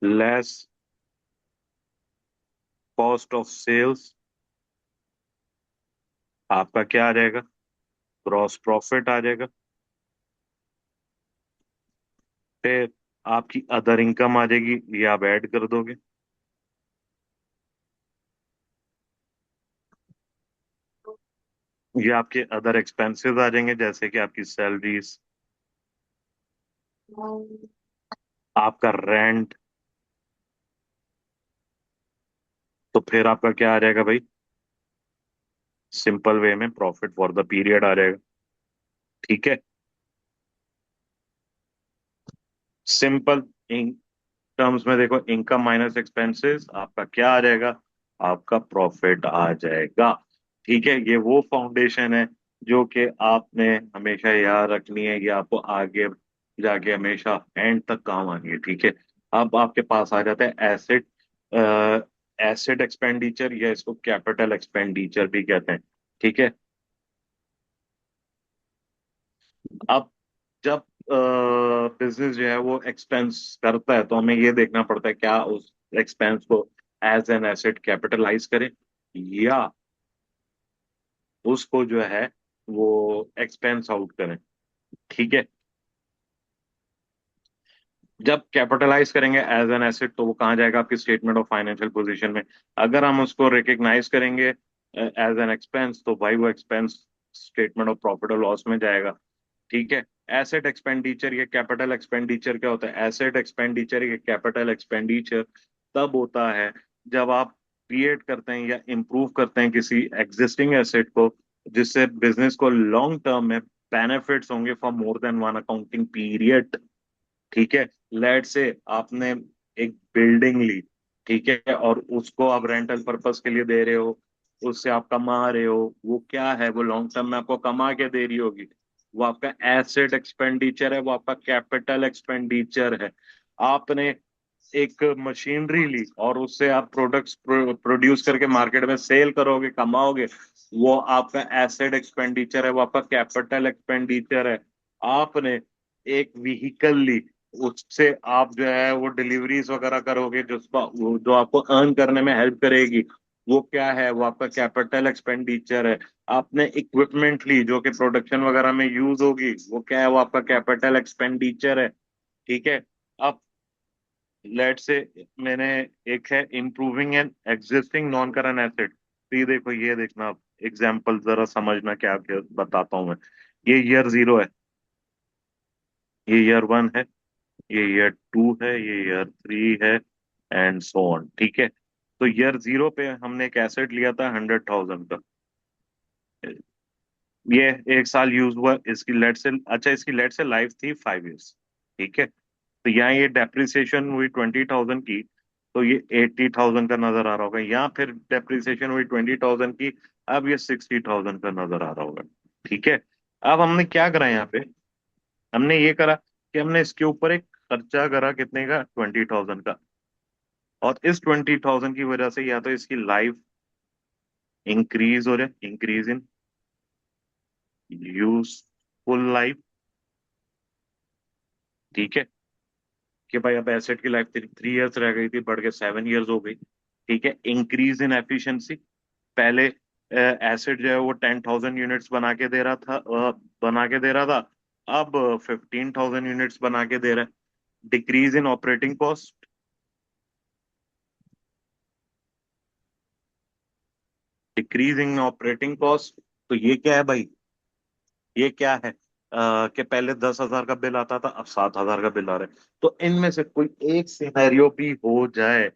less cost of sales, आपका क्या आ जाएगा? ग्रॉस प्रॉफिट आ जाएगा। फिर आपकी अदर इनकम आ जाएगी, ये आप ऐड कर दोगे। ये आपके अदर एक्सपेंसेस आ जाएंगे जैसे कि आपकी सैलरीज, आपका रेंट। तो फिर आपका क्या आ जाएगा भाई? सिंपल वे में प्रॉफिट फॉर द पीरियड आ जाएगा। ठीक है। सिंपल इन टर्म्स में देखो, इनकम माइनस एक्सपेंसेस आपका क्या आ जाएगा? आपका प्रॉफिट आ जाएगा। ठीक है। ये वो फाउंडेशन है जो कि आपने हमेशा याद रखनी है, ये आपको आगे जाके हमेशा एंड तक काम आनी है। ठीक है। अब आपके पास आ जाता है एसेट, एसेट एक्सपेंडिचर, या इसको कैपिटल एक्सपेंडिचर भी कहते हैं। ठीक है। अब जब बिजनेस जो है वो एक्सपेंस करता है तो हमें ये देखना पड़ता है क्या उस एक्सपेंस को एज एन एसेट कैपिटलाइज करें, या उसको जो है वो एक्सपेंस आउट करें। ठीक है। जब कैपिटलाइज करेंगे एज एन एसेट तो वो कहाँ जाएगा? आपकी स्टेटमेंट ऑफ फाइनेंशियल पोजीशन में। अगर हम उसको रिकग्नाइज करेंगे एज एन एक्सपेंस तो भाई वो एक्सपेंस स्टेटमेंट ऑफ प्रॉफिट और लॉस में जाएगा। ठीक है। एसेट एक्सपेंडिचर या कैपिटल एक्सपेंडिचर क्या होता है? एसेट एक्सपेंडिचर या कैपिटल एक्सपेंडिचर तब होता है जब आप क्रिएट करते हैं या इम्प्रूव करते हैं किसी एग्जिस्टिंग एसेट को, जिससे बिजनेस को लॉन्ग टर्म में बेनिफिट्स होंगे for more than one accounting period. ठीक है। लेट से आपने एक बिल्डिंग ली, ठीक है, और उसको आप रेंटल पर्पस के लिए दे रहे हो, उससे आप कमा रहे हो, वो क्या है, वो लॉन्ग टर्म में आपको कमा के दे रही होगी। वो आपका एसेट एक्सपेंडिचर है, वो आपका कैपिटल एक्सपेंडिचर है। आपने एक मशीनरी ली और उससे आप प्रोडक्ट्स प्रोड्यूस करके मार्केट में सेल करोगे, कमाओगे, वो आपका एसेट एक्सपेंडिचर है, वो आपका कैपिटल एक्सपेंडिचर है। आपने एक व्हीकल ली, उससे आप जो है वो डिलीवरीज वगैरह करोगे, जो आपको अर्न करने में हेल्प करेगी, वो क्या है, वो आपका कैपिटल एक्सपेंडिचर है। आपने इक्विपमेंट ली जो कि प्रोडक्शन वगैरह में यूज होगी, वो क्या है, वो आपका कैपिटल एक्सपेंडिचर है। ठीक है। अब लेट से मैंने एक है improving N existing non current asset. तो ये देखो, ये देखना आप, एग्जाम्पल जरा समझना क्या क्या बताता हूँ मैं। ये ईयर जीरो है, ये ईयर वन है, ये ईयर टू है, ये ईयर थ्री है, एंड सो ऑन। ठीक है। तो ईयर जीरो पे हमने एक एसेट लिया था 100,000 का। ये एक साल यूज हुआ, इसकी लेट से, अच्छा इसकी लेट से लाइफ थी 5 इयर्स। ठीक है। तो यहाँ ये डेप्रिसिएशन हुई 20,000 की, तो ये 80,000 का नजर आ रहा होगा। यहाँ फिर डेप्रिसिएशन हुई 20,000 की, अब ये 60,000 का नजर आ रहा होगा। ठीक है। अब हमने क्या करा यहाँ पे, हमने ये करा कि हमने इसके ऊपर एक खर्चा करा, कितने का, 20,000 का। और इस 20,000 की वजह से या तो इसकी लाइफ इंक्रीज हो रहा है, इंक्रीज इन यूजफुल लाइफ। ठीक है, कि भाई अब एसेट की लाइफ 3 इयर्स रह गई थी, बढ़ के 7 इयर्स हो गई। ठीक है। इंक्रीज इन एफिशिएंसी, पहले एसिड जो है वो 10,000 यूनिट्स बना के दे रहा था, बना के दे रहा था, अब 15,000 यूनिट्स बना के दे रहा है। Decrease in operating cost, decrease in operating cost. तो ये क्या है भाई, ये क्या है, कि पहले 10,000 का बिल आता था, अब 7,000 का बिल आ रहा है। तो इनमें से कोई एक सिनेरियो भी हो जाए,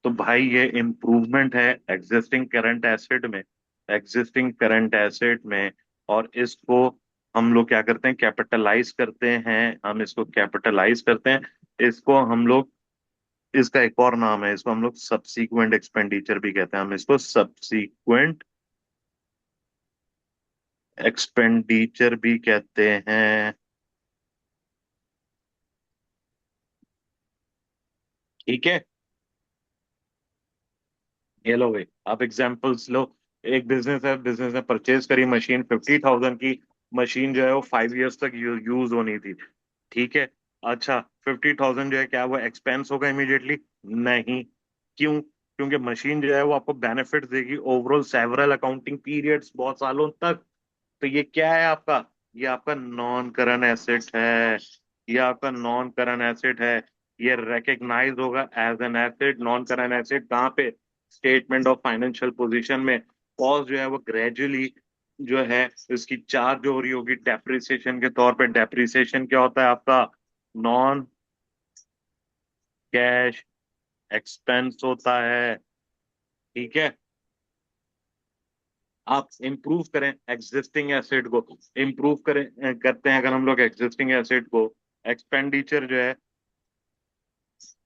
तो भाई ये इम्प्रूवमेंट है एग्जिस्टिंग करंट एसेट में, एग्जिस्टिंग करंट एसेट में। और इसको हम लोग क्या करते हैं, कैपिटलाइज करते हैं, हम इसको कैपिटलाइज करते हैं। इसको हम लोग, इसका एक और नाम है, इसको हम लोग सब्सीक्वेंट एक्सपेंडिचर भी कहते हैं, हम इसको सब्सीक्वेंट एक्सपेंडिचर भी कहते हैं। ठीक है। ये लो भाई, आप एग्जाम्पल्स लो। एक बिजनेस है, बिजनेस ने परचेज करी मशीन 50,000 की। मशीन जो है वो 5 इयर्स तक यूज होनी थी। ठीक है। अच्छा, 50,000 जो है क्या वो एक्सपेंस होगा इमीडिएटली? नहीं। क्यों? क्योंकि मशीन जो है वो आपको बेनिफिट देगी ओवरऑल सेवरल अकाउंटिंग पीरियड्स, बहुत सालों तक। तो ये क्या है आपका, ये आपका नॉन करंट एसेट है, ये आपका नॉन करंट एसेट है। ये रिकग्नाइज होगा as an asset, non current asset, कहाँ पे, स्टेटमेंट ऑफ फाइनेंशियल पोजीशन में। कॉस्ट जो है वो ग्रेजुअली जो है इसकी चार्ज हो रही होगी डेप्रिसिएशन के तौर पे। डेप्रिसिएशन क्या होता है आपका, नॉन कैश एक्सपेंस होता है। ठीक है। आप इंप्रूव करें एग्जिस्टिंग एसेट को, इंप्रूव करें, करते हैं अगर हम लोग एग्जिस्टिंग एसेट को, एक्सपेंडिचर जो है,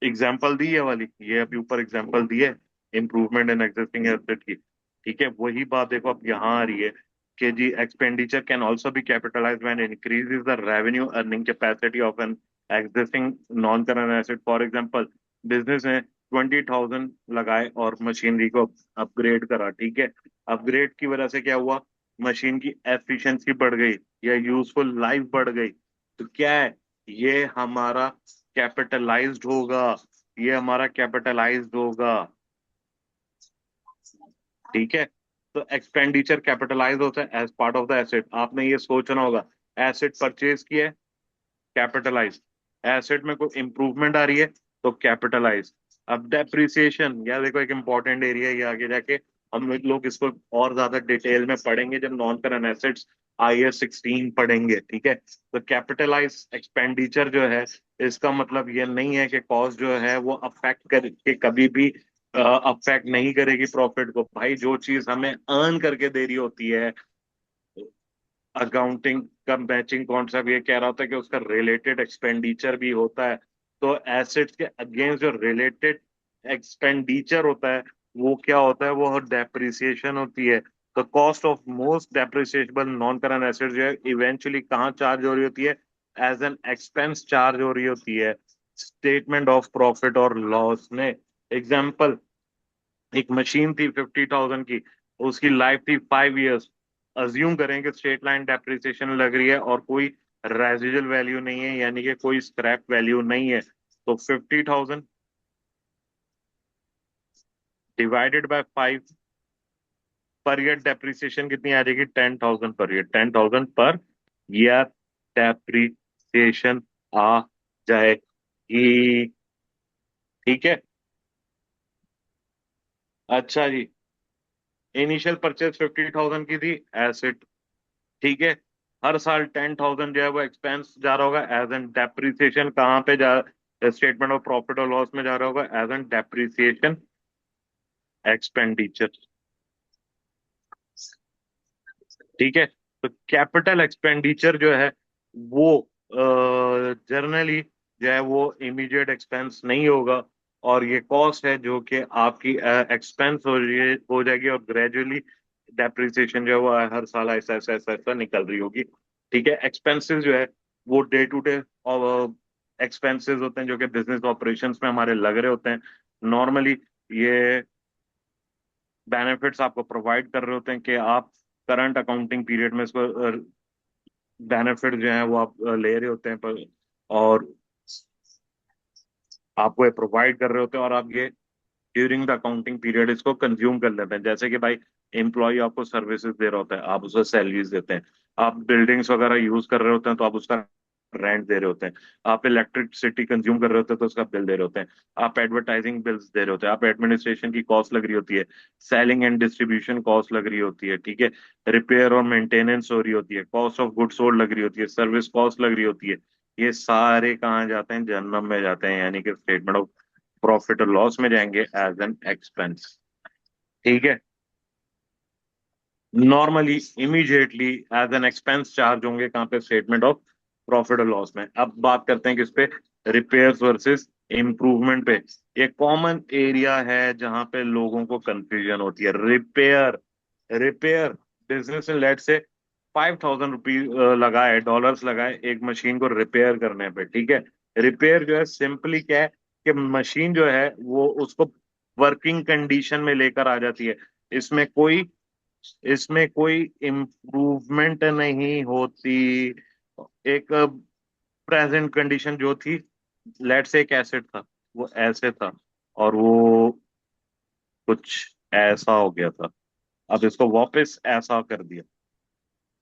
एग्जाम्पल दी है वाली, ये अभी ऊपर एग्जाम्पल दी है इंप्रूवमेंट इन एग्जिस्टिंग एसेट की। ठीक है, वही बात देखो अब यहाँ आ रही है कि जी expenditure can also be capitalised when increases the revenue earning capacity of an existing non current asset. For example, business ने 20,000 लगाए और मशीनरी को अपग्रेड करा। ठीक है। अपग्रेड की वजह से क्या हुआ, मशीन की एफिशिएंसी बढ़ गई या यूजफुल लाइफ बढ़ गई। तो क्या है, ये हमारा कैपिटलाइज्ड होगा, ये हमारा कैपिटलाइज्ड होगा। ठीक है। तो एक्सपेंडिचर कैपिटलाइज होता है as part of the asset. आपने ये सोचना होगा, एसेट परचेज किया है, कैपिटलाइज। एसेट में कोई इंप्रूवमेंट आ रही है, तो कैपिटलाइज। अब डेप्रिसिएशन, यार देखो एक इंपॉर्टेंट एरिया है, ये आगे जाके हम लोग इसको और ज्यादा डिटेल में पढ़ेंगे जब नॉन करंट एसेट्स IAS 16 पढ़ेंगे। ठीक है। तो कैपिटलाइज एक्सपेंडिचर जो है, इसका मतलब ये नहीं है कि कॉस्ट जो है वो अफेक्ट करके कभी भी अफेक्ट नहीं करेगी प्रॉफिट को। भाई जो चीज हमें अर्न करके दे रही होती है, अकाउंटिंग का मैचिंग कॉन्सेप्ट ये कह रहा होता है कि उसका रिलेटेड एक्सपेंडिचर भी होता है। तो एसेट्स के अगेंस्ट जो रिलेटेड एक्सपेंडिचर होता है वो क्या होता है, वो डेप्रिसिएशन होती है। The cost of most depreciable non current asset जो है इवेंचुअली कहाँ चार्ज हो रही होती है, एज एन एक्सपेंस चार्ज हो रही होती है स्टेटमेंट ऑफ प्रॉफिट और लॉस में। एग्जाम्पल, एक मशीन थी 50,000 की, उसकी लाइफ थी 5 इयर्स। अज्यूम करें कि स्ट्रेट लाइन डेप्रिसिएशन लग रही है और कोई रेजिडुअल वैल्यू नहीं है, यानी कि कोई स्क्रैप वैल्यू नहीं है, तो 50,000 divided by 5, per year depreciation कितनी आ जाएगी, 10,000 per year. 10,000 per year depreciation आ जाएगी। ठीक है। अच्छा जी, इनिशियल परचेज 50,000 की थी, एसेट। ठीक है। हर साल 10,000 जो है वो एक्सपेंस जा रहा होगा एज एन डेप्रिसिएशन, कहाँ पे जा, स्टेटमेंट ऑफ प्रॉफिट और लॉस में जा रहा होगा एज एन डेप्रिसिएशन एक्सपेंडिचर। ठीक है। तो कैपिटल एक्सपेंडिचर जो है वो जनरली जो है वो इमीडिएट एक्सपेंस नहीं होगा, और ये कॉस्ट है जो कि आपकी एक्सपेंस हो जाएगी, और ग्रेजुअली डेप्रिसिएशन जो है वो हर साल ऐसा ऐसा ऐसा ऐसा निकल रही होगी। ठीक है। एक्सपेंसेस जो है वो डे टू डे एक्सपेंसेस होते हैं जो कि बिजनेस ऑपरेशंस में हमारे लग रहे होते हैं। नॉर्मली ये बेनिफिट्स आपको प्रोवाइड कर रहे होते हैं कि आप करंट अकाउंटिंग पीरियड में इसको बेनिफिट जो है वो आप ले रहे होते हैं, पर और आपको ये प्रोवाइड कर रहे होते हैं, और आप ये ड्यूरिंग द अकाउंटिंग पीरियड इसको कंज्यूम कर लेते हैं। जैसे कि भाई एम्प्लॉय आपको सर्विसेज दे रहा होता है, आप उसको सैलरीज देते हैं। आप बिल्डिंग्स वगैरह यूज कर रहे होते हैं तो आप उसका रेंट दे रहे होते हैं। आप इलेक्ट्रिसिटी कंज्यूम कर रहे होते हैं तो उसका बिल दे रहे होते हैं। आप एडवर्टाइजिंग बिल्स दे रहे होते हैं। आप एडमिनिस्ट्रेशन की कॉस्ट लग रही होती है। सेलिंग एंड डिस्ट्रीब्यूशन कॉस्ट लग रही होती है। ठीक है। रिपेयर और मेंटेनेंस हो रही होती है। कॉस्ट ऑफ गुड्स सोल्ड लग रही होती है। सर्विस कॉस्ट लग रही होती है। ये सारे कहाँ जाते हैं, जन्म में जाते हैं, यानी कि स्टेटमेंट ऑफ प्रॉफिट और लॉस में जाएंगे एज एन एक्सपेंस। ठीक है। Normally immediately as an expense charge होंगे कहाँ पे, स्टेटमेंट ऑफ प्रॉफिट और लॉस में। अब बात करते हैं किस पे, रिपेयर्स वर्सेस इम्प्रूवमेंट पे। ये कॉमन एरिया है जहां पे लोगों को कंफ्यूजन होती है। रिपेयर, रिपेयर, बिजनेस ने लेट से 5,000 रुपीज लगाए, डॉलर्स लगाए एक मशीन को रिपेयर करने पे। ठीक है। रिपेयर जो है सिंपली क्या है कि मशीन जो है वो उसको वर्किंग कंडीशन में लेकर आ जाती है। इसमें कोई इसमें कोई इम्प्रूवमेंट नहीं होती। एक प्रेजेंट कंडीशन जो थी, लेट से एक एसेट था, वो ऐसे था, और वो कुछ ऐसा हो गया था। अब इसको वापस ऐसा कर दिया,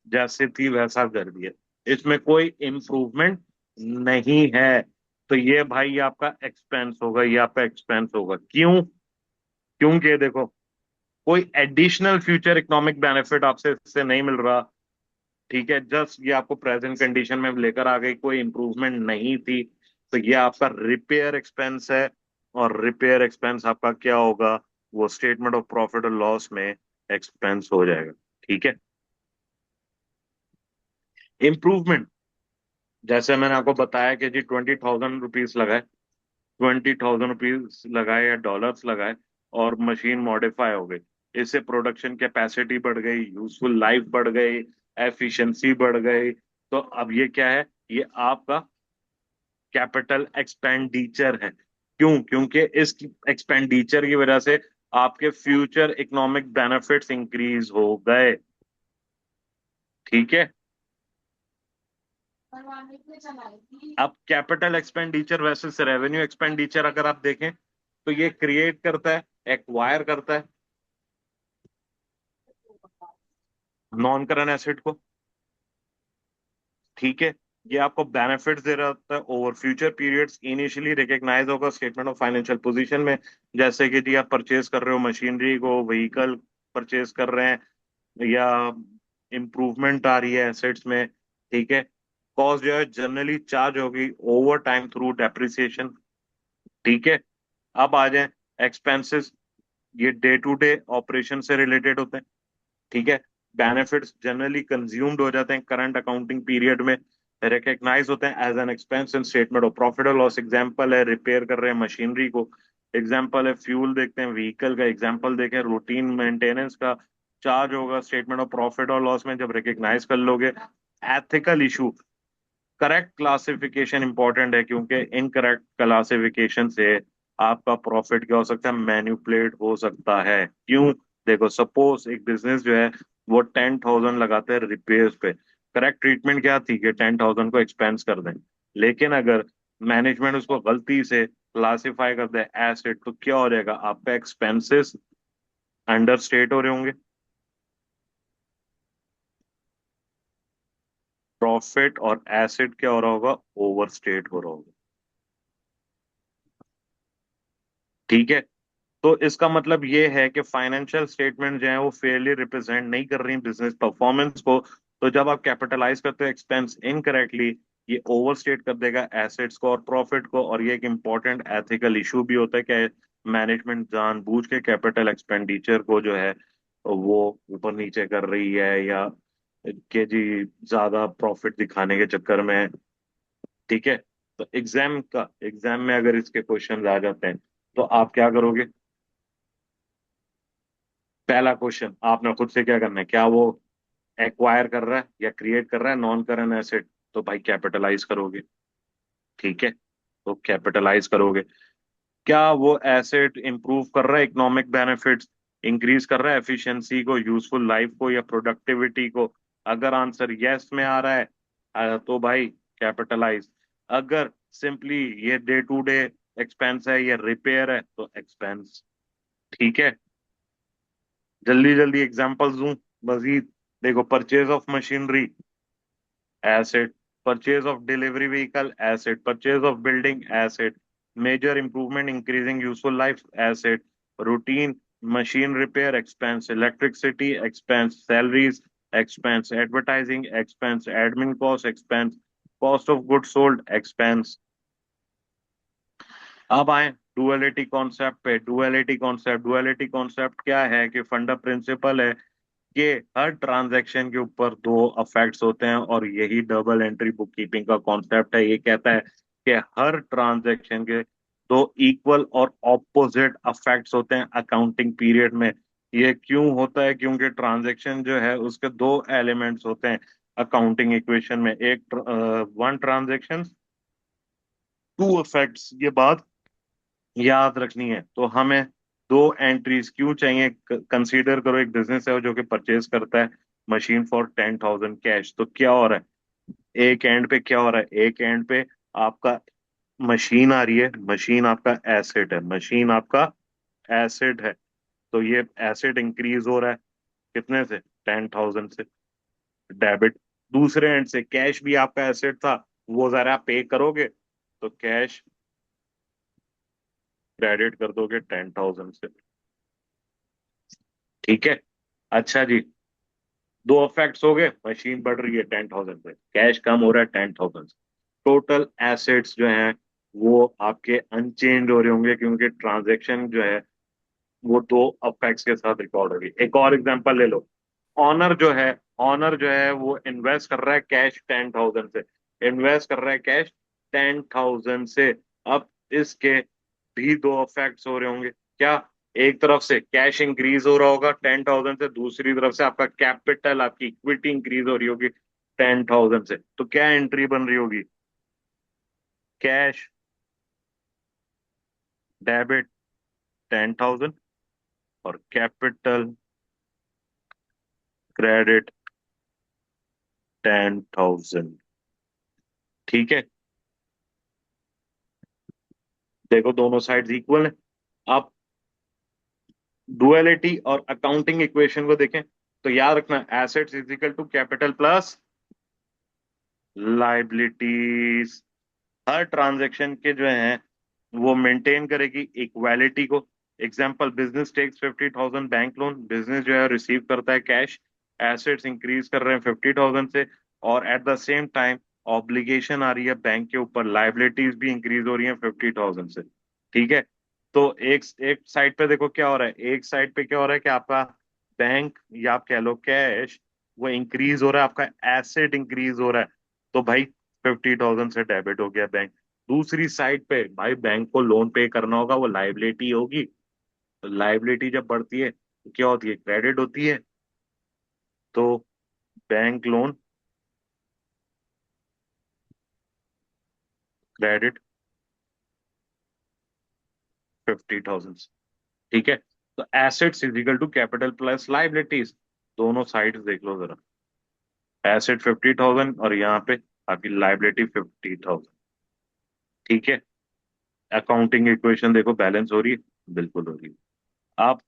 जैसे थी वैसा कर दिया। इसमें कोई इम्प्रूवमेंट नहीं है। तो ये भाई आपका एक्सपेंस होगा, ये आपका एक्सपेंस होगा। क्यों? क्योंकि देखो, कोई एडिशनल फ्यूचर इकोनॉमिक बेनिफिट आपसे इससे नहीं मिल रहा। ठीक है। जस्ट ये आपको प्रेजेंट कंडीशन में लेकर आ गई, कोई इंप्रूवमेंट नहीं थी, तो ये आपका रिपेयर एक्सपेंस है। और रिपेयर एक्सपेंस आपका क्या होगा, वो स्टेटमेंट ऑफ प्रॉफिट और लॉस में एक्सपेंस हो जाएगा। ठीक है। इंप्रूवमेंट, जैसे मैंने आपको बताया कि जी 20,000 रुपीज लगाए, 20,000 रुपीज लगाए या डॉलर्स लगाए, और मशीन मॉडिफाई हो गई। इससे प्रोडक्शन कैपेसिटी बढ़ गई, यूजफुल लाइफ बढ़ गई, एफिशिएंसी बढ़ गई। तो अब ये क्या है, ये आपका कैपिटल एक्सपेंडिचर है। क्यों? क्योंकि इस एक्सपेंडिचर की वजह से आपके फ्यूचर इकोनॉमिक बेनिफिट्स इंक्रीज हो गए। ठीक है। अब capital expenditure versus revenue expenditure अगर आप देखें, तो ये क्रिएट करता है, एक्वायर करता है नॉन करंट एसेट को। ठीक है। ये आपको बेनिफिट्स दे रहा होता है over future periods, initially recognise होगा स्टेटमेंट ऑफ फाइनेंशियल पोजीशन में। जैसे कि जी आप परचेज कर रहे हो मशीनरी को, व्हीकल परचेज कर रहे हैं, या इम्प्रूवमेंट आ रही है एसेट्स में। ठीक है। कॉस्ट जो है जनरली चार्ज होगी ओवर टाइम थ्रू डेप्रिसिएशन। ठीक है। अब आ जाए एक्सपेंसेस, ये डे टू डे ऑपरेशन से रिलेटेड होते हैं। ठीक है। बेनिफिट्स जनरली कंज्यूम्ड हो जाते हैं करंट अकाउंटिंग पीरियड में, रिकग्नाइज होते हैं as an expense in statement of profit और लॉस। एग्जांपल है, रिपेयर कर रहे हैं मशीनरी को, एग्जाम्पल है फ्यूल देखते हैं, व्हीकल का एग्जाम्पल देखें, रूटीन मेंटेनेंस का चार्ज होगा, स्टेटमेंट ऑफ प्रॉफिट और लॉस में जब रिकग्नाइज कर लोगे। Ethical issue, correct classification important है, क्योंकि इनकरेक्ट क्लासिफिकेशन से आपका प्रॉफिट क्या हो सकता है, मैन्युपुलेट हो सकता है। क्यों? देखो सपोज एक बिजनेस जो है वो 10,000 लगाते हैं रिपेयर्स पे, करेक्ट ट्रीटमेंट क्या थी कि 10,000 को एक्सपेंस कर दें। लेकिन अगर मैनेजमेंट उसको गलती से क्लासिफाई कर दे एसेट, तो क्या हो जाएगा, आपका एक्सपेंसेस अंडर स्टेट हो रहे होंगे, प्रॉफिट और एसेट क्या हो रहा होगा, ओवर स्टेट हो रहा होगा। ठीक है। तो इसका मतलब ये है कि फाइनेंशियल स्टेटमेंट जो है वो फेयरली रिप्रेजेंट नहीं कर रही बिजनेस परफॉर्मेंस को। तो जब आप कैपिटलाइज करते हो एक्सपेंस इनकरेक्टली, ये ओवरस्टेट कर देगा एसेट्स को और प्रॉफिट को। और ये एक इम्पोर्टेंट एथिकल इशू भी होता है कि मैनेजमेंट जानबूझ के कैपिटल एक्सपेंडिचर को जो है वो ऊपर नीचे कर रही है, या कि जी ज्यादा प्रॉफिट दिखाने के चक्कर में। ठीक है। तो एग्जाम में अगर इसके क्वेश्चन आ जाते हैं तो आप क्या करोगे? पहला क्वेश्चन आपने खुद से क्या करना है, क्या वो एक्वायर कर रहा है या क्रिएट कर रहा है नॉन करंट एसेट? तो भाई कैपिटलाइज करोगे। ठीक है, तो कैपिटलाइज करोगे। क्या वो एसेट इंप्रूव कर रहा है इकोनॉमिक बेनिफिट्स, इंक्रीज कर रहा है एफिशिएंसी को, यूजफुल लाइफ को, या प्रोडक्टिविटी को? अगर आंसर यस में आ रहा है तो भाई कैपिटलाइज। अगर सिंपली ये डे टू डे एक्सपेंस है, ये रिपेयर है, तो एक्सपेंस। ठीक है। जल्दी जल्दी एग्जांपल्स दूं मजीद? देखो, purchase of machinery asset, purchase of delivery vehicle asset, purchase of building asset, major improvement increasing useful life asset, routine machine repair expense, electricity expense, salaries expense, advertising expense, admin cost expense, cost of good sold expense. अब आए duality concept पे। Duality concept क्या है कि फंडा principal है कि हर transaction के ऊपर दो अफेक्ट्स होते हैं, और यही डबल एंट्री बुक कीपिंग का कॉन्सेप्ट है। ये कहता है कि हर ट्रांजैक्शन के दो इक्वल और ऑपोजिट अफेक्ट्स होते हैं अकाउंटिंग पीरियड में। ये क्यों होता है? क्योंकि ट्रांजैक्शन जो है उसके दो एलिमेंट्स होते हैं अकाउंटिंग इक्वेशन में, एक वन ट्रांजैक्शन टू अफेक्ट्स। ये बात याद रखनी है। तो हमें दो एंट्रीज क्यों चाहिए? कंसीडर करो एक बिजनेस है जो कि परचेज करता है मशीन फॉर 10,000 कैश। तो क्या हो रहा है एक एंड पे, क्या हो रहा है एक एंड पे, आपका मशीन आ रही है, मशीन आपका एसेट है, मशीन आपका एसेट है। तो ये एसेट इंक्रीज हो रहा है कितने से, 10,000 से, डेबिट। दूसरे एंड से कैश भी आपका एसेट था, वो जरा पे करोगे, तो कैश क्रेडिट कर दोगे 10,000 से। ठीक है। अच्छा जी, दो इफेक्ट्स हो गए, मशीन बढ़ रही है 10,000 पे, कैश कम हो रहा है 10,000 से। टोटल एसेट्स जो हैं वो आपके अनचेंज हो रहे होंगे, क्योंकि ट्रांजेक्शन जो है वो दो इफेक्ट्स के साथ रिकॉर्ड होगी। एक और एग्जांपल ले लो। ऑनर जो है ऑनर जो है वो इन्वेस्ट कर रहा है कैश 10,000 से, इन्वेस्ट कर रहा है कैश 10,000 से। अब इसके भी दो इफेक्ट्स हो रहे होंगे। क्या? एक तरफ से कैश इंक्रीज हो रहा होगा 10,000 से, दूसरी तरफ से आपका कैपिटल, आपकी इक्विटी इंक्रीज हो रही होगी 10,000 से। तो क्या एंट्री बन रही होगी? कैश डेबिट 10,000 और कैपिटल क्रेडिट 10,000। ठीक है। देखो दोनों साइड्स इक्वल है। आप डुअलिटी और अकाउंटिंग इक्वेशन को देखें तो याद रखना, assets is equal to capital plus liabilities. हर ट्रांजैक्शन के जो हैं वो मेंटेन करेगी इक्वालिटी को। Example, business takes 50,000 bank loan, business जो है रिसीव करता है कैश, एसेट्स इंक्रीज कर रहे हैं 50,000 से, और at the same time obligation आ रही है बैंक के ऊपर, लाइबिलिटीज भी इंक्रीज हो रही है 50,000 से। ठीक है। तो एक एक साइड पे देखो क्या हो रहा है, एक साइड पे क्या हो रहा है कि आपका बैंक, या आप कह लो कैश, वो इंक्रीज हो रहा है, आपका एसेट इंक्रीज हो रहा है। तो भाई 50,000 से डेबिट हो गया बैंक। दूसरी साइड पे भाई बैंक को लोन पे करना होगा, वो लाइबिलिटी होगी। तो लाइबिलिटी जब बढ़ती है तो क्या होती है, क्रेडिट होती है। तो बैंक लोन क्रेडिट 50,000। ठीक है। तो assets is equal to capital plus liabilities, दोनों साइड देख लो जरा। एसेट 50,000 और यहाँ पे आपकी लाइबिलिटी 50,000। ठीक है। अकाउंटिंग इक्वेशन देखो, बैलेंस हो रही है, बिल्कुल हो रही है। आप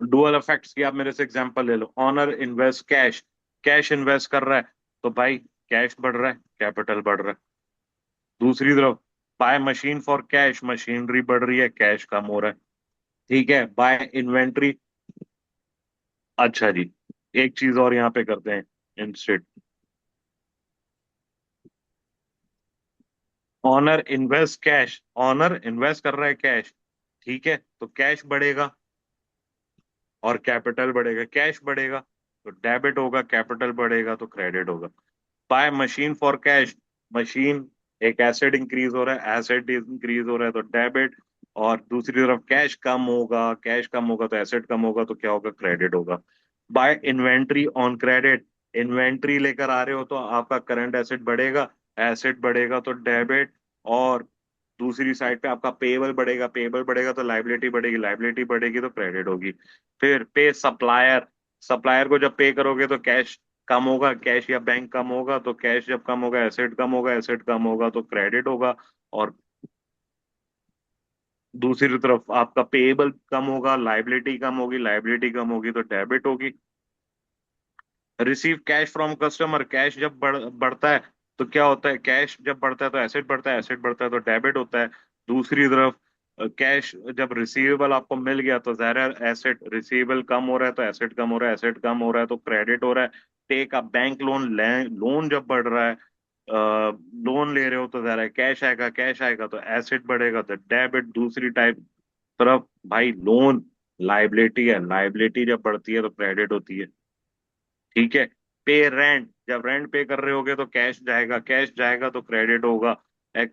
डुअल इफेक्ट्स की आप मेरे से एग्जांपल ले लो। Owner invest cash, cash invest कर रहा है तो भाई कैश बढ़ रहा है, कैपिटल बढ़ रहा है। दूसरी तरफ by machine for cash, machinery बढ़ रही है, कैश कम हो रहा है। ठीक है। बाय इन्वेंट्री, अच्छा जी, एक चीज और यहाँ पे करते हैं instead. Owner invest cash, owner invest कर रहा है कैश, ठीक है, तो कैश बढ़ेगा और कैपिटल बढ़ेगा। कैश बढ़ेगा तो डेबिट होगा, कैपिटल बढ़ेगा तो क्रेडिट होगा। By machine for cash, machine एक एसेट इंक्रीज हो रहा है, एसेट इंक्रीज हो रहा है तो डेबिट। और दूसरी तरफ कैश कम होगा, कैश कम होगा तो एसेट कम होगा तो क्या होगा, क्रेडिट होगा। Buy inventory on credit, inventory लेकर आ रहे हो तो आपका करंट एसेट बढ़ेगा, एसेट बढ़ेगा तो डेबिट। और दूसरी साइड पे आपका पेबल बढ़ेगा, पेबल बढ़ेगा तो लाइबिलिटी बढ़ेगी, लाइबिलिटी बढ़ेगी तो क्रेडिट होगी। फिर पे सप्लायर, सप्लायर को जब पे करोगे तो कैश कम होगा, कैश या बैंक कम होगा तो कैश जब कम होगा एसेट कम होगा, एसेट कम होगा तो क्रेडिट होगा। और दूसरी तरफ आपका पेएबल कम होगा, लाइबिलिटी कम होगी, लाइबिलिटी कम होगी तो डेबिट होगी। Receive cash from customer, cash जब बढ़ता है तो क्या होता है, कैश जब बढ़ता है तो एसेट बढ़ता है, एसेट बढ़ता है तो डेबिट होता है। दूसरी तरफ कैश जब रिसीवेबल आपको मिल गया तो ज़ाहिर है एसेट, रिसीवेबल कम हो रहा है तो एसेट कम हो रहा है, एसेट कम हो रहा है तो क्रेडिट हो रहा है। Take a bank loan, loan जब बढ़ रहा है, लोन ले रहे हो तो ज़ाहिर है कैश आएगा, कैश आएगा तो एसेट बढ़ेगा तो डेबिट। दूसरी टाइप तरफ भाई लोन लाइबिलिटी है, लाइबिलिटी जब बढ़ती है तो क्रेडिट होती है। ठीक है। पे रेंट, जब रेंट पे कर रहे होगे तो कैश जाएगा, कैश जाएगा तो क्रेडिट होगा।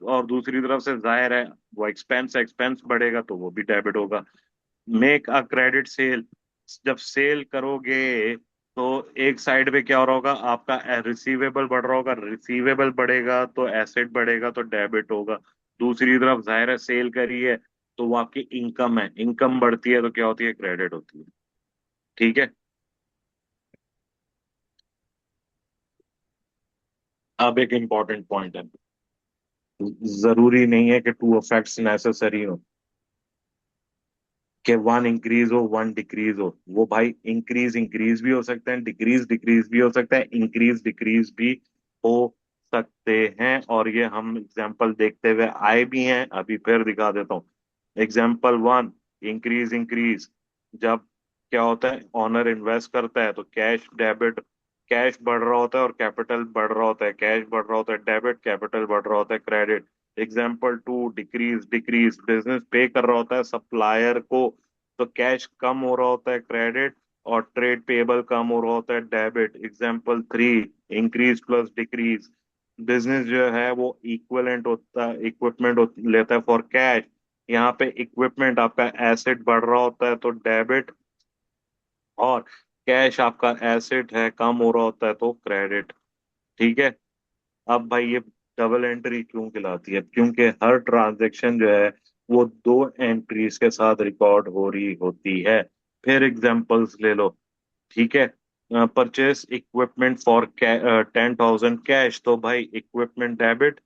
और दूसरी तरफ से जाहिर है वो एक्सपेंस, एक्सपेंस बढ़ेगा तो वो भी डेबिट होगा। मेक अ क्रेडिट सेल, जब सेल करोगे तो एक साइड पे क्या हो रहा होगा, आपका रिसीवेबल बढ़ रहा होगा, रिसीवेबल बढ़ेगा तो एसेट बढ़ेगा तो डेबिट होगा। दूसरी तरफ जाहिर है सेल करी है तो वो आपकी इनकम है, इनकम बढ़ती है तो क्या होती है, क्रेडिट होती है। ठीक है। अब एक इंपॉर्टेंट पॉइंट है, जरूरी नहीं है कि टू इफेक्ट्स नेसेसरी हो, कि वन इंक्रीज हो वन डिक्रीज हो। वो भाई इंक्रीज इंक्रीज भी हो सकते हैं, डिक्रीज डिक्रीज भी हो सकता है, इंक्रीज डिक्रीज भी हो सकते हैं। और ये हम एग्जाम्पल देखते हुए आए भी हैं, अभी फिर दिखा देता हूँ। एग्जाम्पल वन, इंक्रीज इंक्रीज, जब क्या होता है, ऑनर इन्वेस्ट करता है तो कैश डेबिट, कैश बढ़ रहा होता है और कैपिटल बढ़ रहा होता है, कैश बढ़ रहा होता है डेबिट, कैपिटल बढ़ रहा होता है credit. Example two, decrease decrease, business pay कर रहा होता है सप्लायर को तो कैश कम हो रहा होता है, क्रेडिट। और ट्रेड पेबल कम हो रहा होता है, debit. Example three, increase plus decrease, business जो है वो इक्विवेलेंट होता है, इक्विपमेंट लेता है फॉर कैश, यहाँ पे इक्विपमेंट आपका एसेट बढ़ रहा होता है तो डेबिट। और कैश आपका एसेट है कम हो रहा होता है तो क्रेडिट। ठीक है। अब भाई ये डबल एंट्री क्यों कहलाती है, क्योंकि हर ट्रांजैक्शन जो है वो दो एंट्रीज के साथ रिकॉर्ड हो रही होती है। फिर एग्जांपल्स ले लो। ठीक है। परचेस इक्विपमेंट फॉर 10,000 कैश, तो भाई इक्विपमेंट डेबिट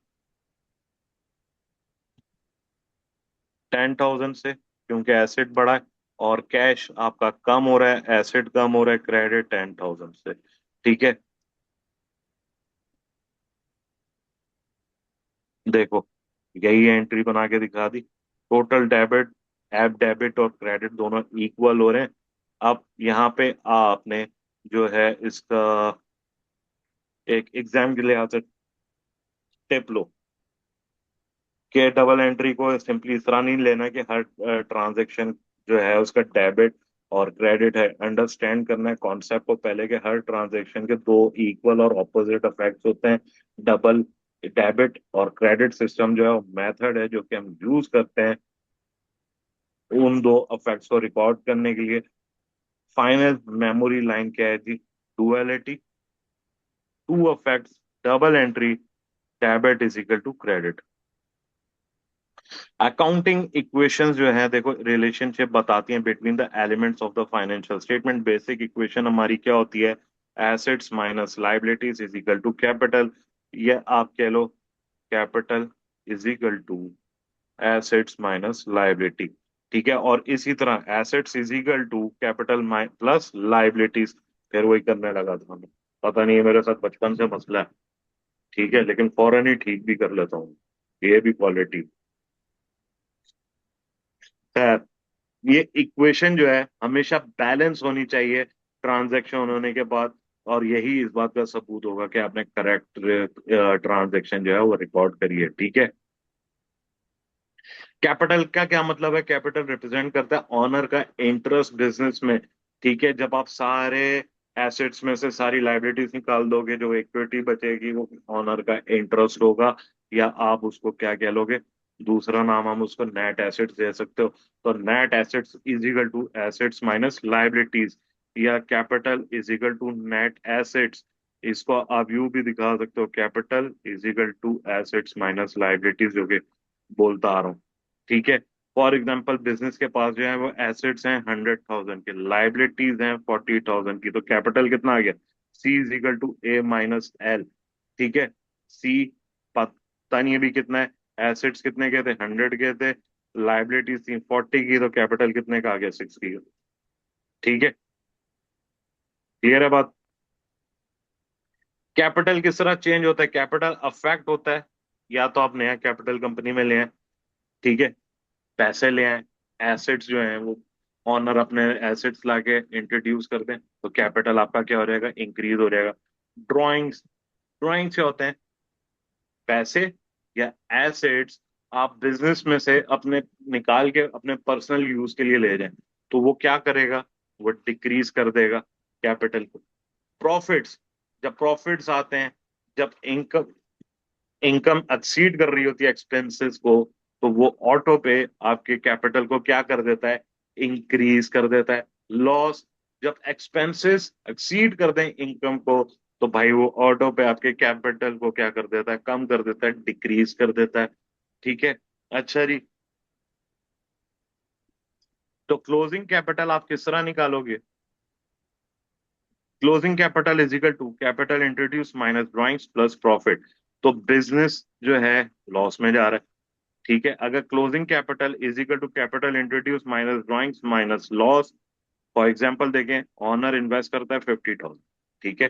10,000 से, क्योंकि एसेट बढ़ा है। और कैश आपका कम हो रहा है, एसेट कम हो रहा है, क्रेडिट 10,000 से। ठीक है। देखो यही एंट्री बना के दिखा दी, टोटल डेबिट, ऐप डेबिट और क्रेडिट दोनों इक्वल हो रहे हैं। अब यहाँ पे आपने जो है इसका एक एग्जाम के लिहाज से टिप लो, कि डबल एंट्री को सिंपली इस तरह नहीं लेना कि हर ट्रांजैक्शन जो है उसका डेबिट और क्रेडिट है। अंडरस्टैंड करना है कॉन्सेप्ट को पहले, कि हर ट्रांजैक्शन के दो इक्वल और ऑपोजिट इफेक्ट्स होते हैं। डबल डेबिट और क्रेडिट सिस्टम जो है मेथड है जो कि हम यूज करते हैं उन दो इफेक्ट्स को रिकॉर्ड करने के लिए। फाइनल मेमोरी लाइन क्या है जी? Duality, two effects, double entry, debit is equal to credit. Accounting equations जो है देखो रिलेशनशिप बताती हैं between the elements of the financial statement. Basic equation हमारी क्या होती है? Assets minus liabilities is equal to capital, या आप कह लो capital is equal to assets minus liability. ठीक है, और इसी तरह assets is equal to capital plus liabilities. फिर वही करने लगा था मैं, पता नहीं है मेरे साथ बचपन से मसला है। ठीक है, लेकिन फौरन ही ठीक भी कर लेता हूँ, ये भी क्वालिटी है। ये इक्वेशन जो है हमेशा बैलेंस होनी चाहिए ट्रांजैक्शन होने के बाद, और यही इस बात का सबूत होगा कि आपने करेक्ट ट्रांजैक्शन जो है वो रिकॉर्ड करी है। ठीक है, कैपिटल का क्या मतलब है? कैपिटल रिप्रेजेंट करता है ऑनर का इंटरेस्ट बिजनेस में। ठीक है, जब आप सारे एसेट्स में से सारी लाइबिलिटीज निकाल दोगे, जो इक्विटी बचेगी वो ऑनर का इंटरेस्ट होगा, या आप उसको क्या कह लोगे, दूसरा नाम हम उसको नेट एसेट्स दे सकते हो। तो net assets is equal to assets minus liabilities, या capital is equal to net assets. इसको आप यूं भी दिखा सकते हो, capital is equal to assets minus liabilities, जो कि बोलता आ रहा हूँ। ठीक है, फॉर एग्जाम्पल बिजनेस के पास जो है वो एसेट्स हैं 100,000 के, लाइबिलिटीज हैं 40,000 की, तो कैपिटल कितना आ गया? C is equal to A minus L. ठीक है, सी पता नहीं अभी कितना है, एसेट्स कितने के थे? 100 के थे, लाइबिलिटीज थी 40 की, तो कैपिटल कितने का आ गया? 60 का। ठीक है, क्लियर है बात? कैपिटल किस तरह चेंज होता है? कैपिटल अफेक्ट होता है, या तो आप नया कैपिटल कंपनी में ले आए, ठीक है, पैसे ले आए, एसेट्स जो हैं वो ऑनर अपने एसेट्स लाके इंट्रोड्यूस कर दें, तो कैपिटल आपका क्या हो जाएगा? इंक्रीज हो जाएगा। ड्रॉइंग्स, ड्रॉइंग से होते हैं पैसे या एसेट्स, आप बिजनेस में से अपने निकाल के अपने पर्सनल यूज के लिए ले जाएं, तो वो क्या करेगा? वो डिक्रीज कर देगा कैपिटल को। प्रॉफिट्स, जब प्रॉफिट्स आते हैं, जब इनकम इनकम एक्सीड कर रही होती है एक्सपेंसेस को, तो वो ऑटो पे आपके कैपिटल को क्या कर देता है? इंक्रीज कर देता है। लॉस, जब एक्सपेंसेस एक्सीड कर दें इनकम को, तो भाई वो ऑटो पे आपके कैपिटल को क्या कर देता है? कम कर देता है, डिक्रीज कर देता है। ठीक है, अच्छा जी, तो क्लोजिंग कैपिटल आप किस तरह निकालोगे? Closing capital is equal to capital introduce minus drawings plus profit. तो बिजनेस जो है लॉस में जा रहा है। ठीक है, अगर closing capital is equal to capital introduce minus drawings minus loss, for example देखें, ऑनर इन्वेस्ट करता है 50,000, ठीक है,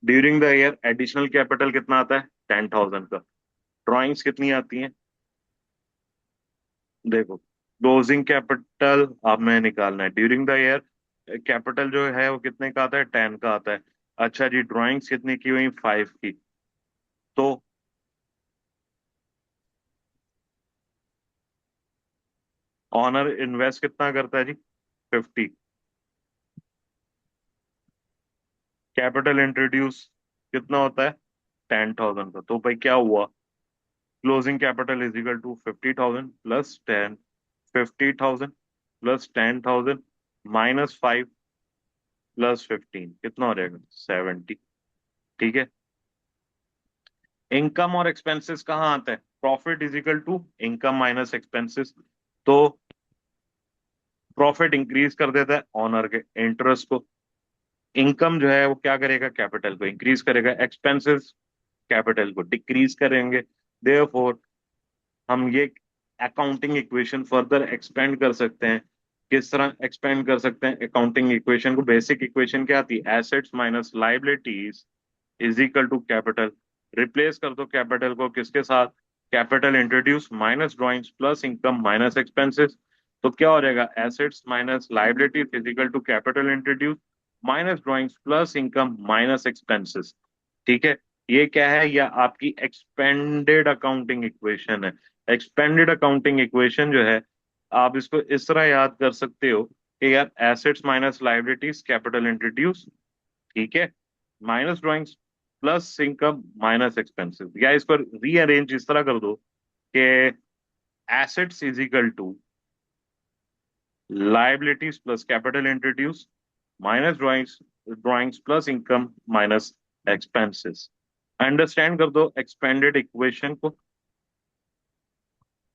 during the year additional capital कितना आता है? 10,000 का। ड्राइंग्स कितनी आती हैं? देखो, क्लोजिंग कैपिटल अब मैं निकालना है ड्यूरिंग द ईयर, कैपिटल जो है वो कितने का आता है? 10 का आता है। अच्छा जी, ड्राइंग्स कितनी की हुई? 5 की। तो ऑनर इन्वेस्ट कितना करता है जी? 50। कैपिटल इंट्रोड्यूस कितना होता है? 10,000 का। तो भाई क्या हुआ? Closing capital is equal to 50,000 plus 10, 50,000 plus 10,000 minus 5 plus 15, कितना हो जाएगा? 70। ठीक है, इनकम और एक्सपेंसेस कहाँ आता है? Profit is equal to income minus expenses. तो प्रॉफिट इंक्रीज कर देता है ऑनर के इंटरेस्ट को, इनकम जो है वो क्या करेगा? कैपिटल को इंक्रीज करेगा, एक्सपेंसेस कैपिटल को डिक्रीज करेंगे। देयरफॉर हम ये अकाउंटिंग इक्वेशन फर्दर एक्सपेंड कर सकते हैं। किस तरह एक्सपेंड कर सकते हैं अकाउंटिंग इक्वेशन को? बेसिक इक्वेशन क्या आती है? Assets minus liabilities is equal to capital. Replace कर दो कैपिटल को किसके साथ? Capital introduce minus drawings plus income minus expenses. तो क्या हो जाएगा? Assets minus liabilities is equal to capital introduce minus drawings plus income minus expenses. ठीक है, ये क्या है? यह आपकी एक्सपेंडेड अकाउंटिंग इक्वेशन है। एक्सपेंडेड अकाउंटिंग इक्वेशन जो है, आप इसको इस तरह याद कर सकते हो कि यार assets minus liabilities capital introduce, ठीक है, minus drawings plus income minus expenses, या इसको रीअरेंज इस तरह कर दो कि assets is equal to liabilities plus capital introduce minus drawings plus income minus expenses. Understand कर दो एक्सपेंडेड इक्वेशन को।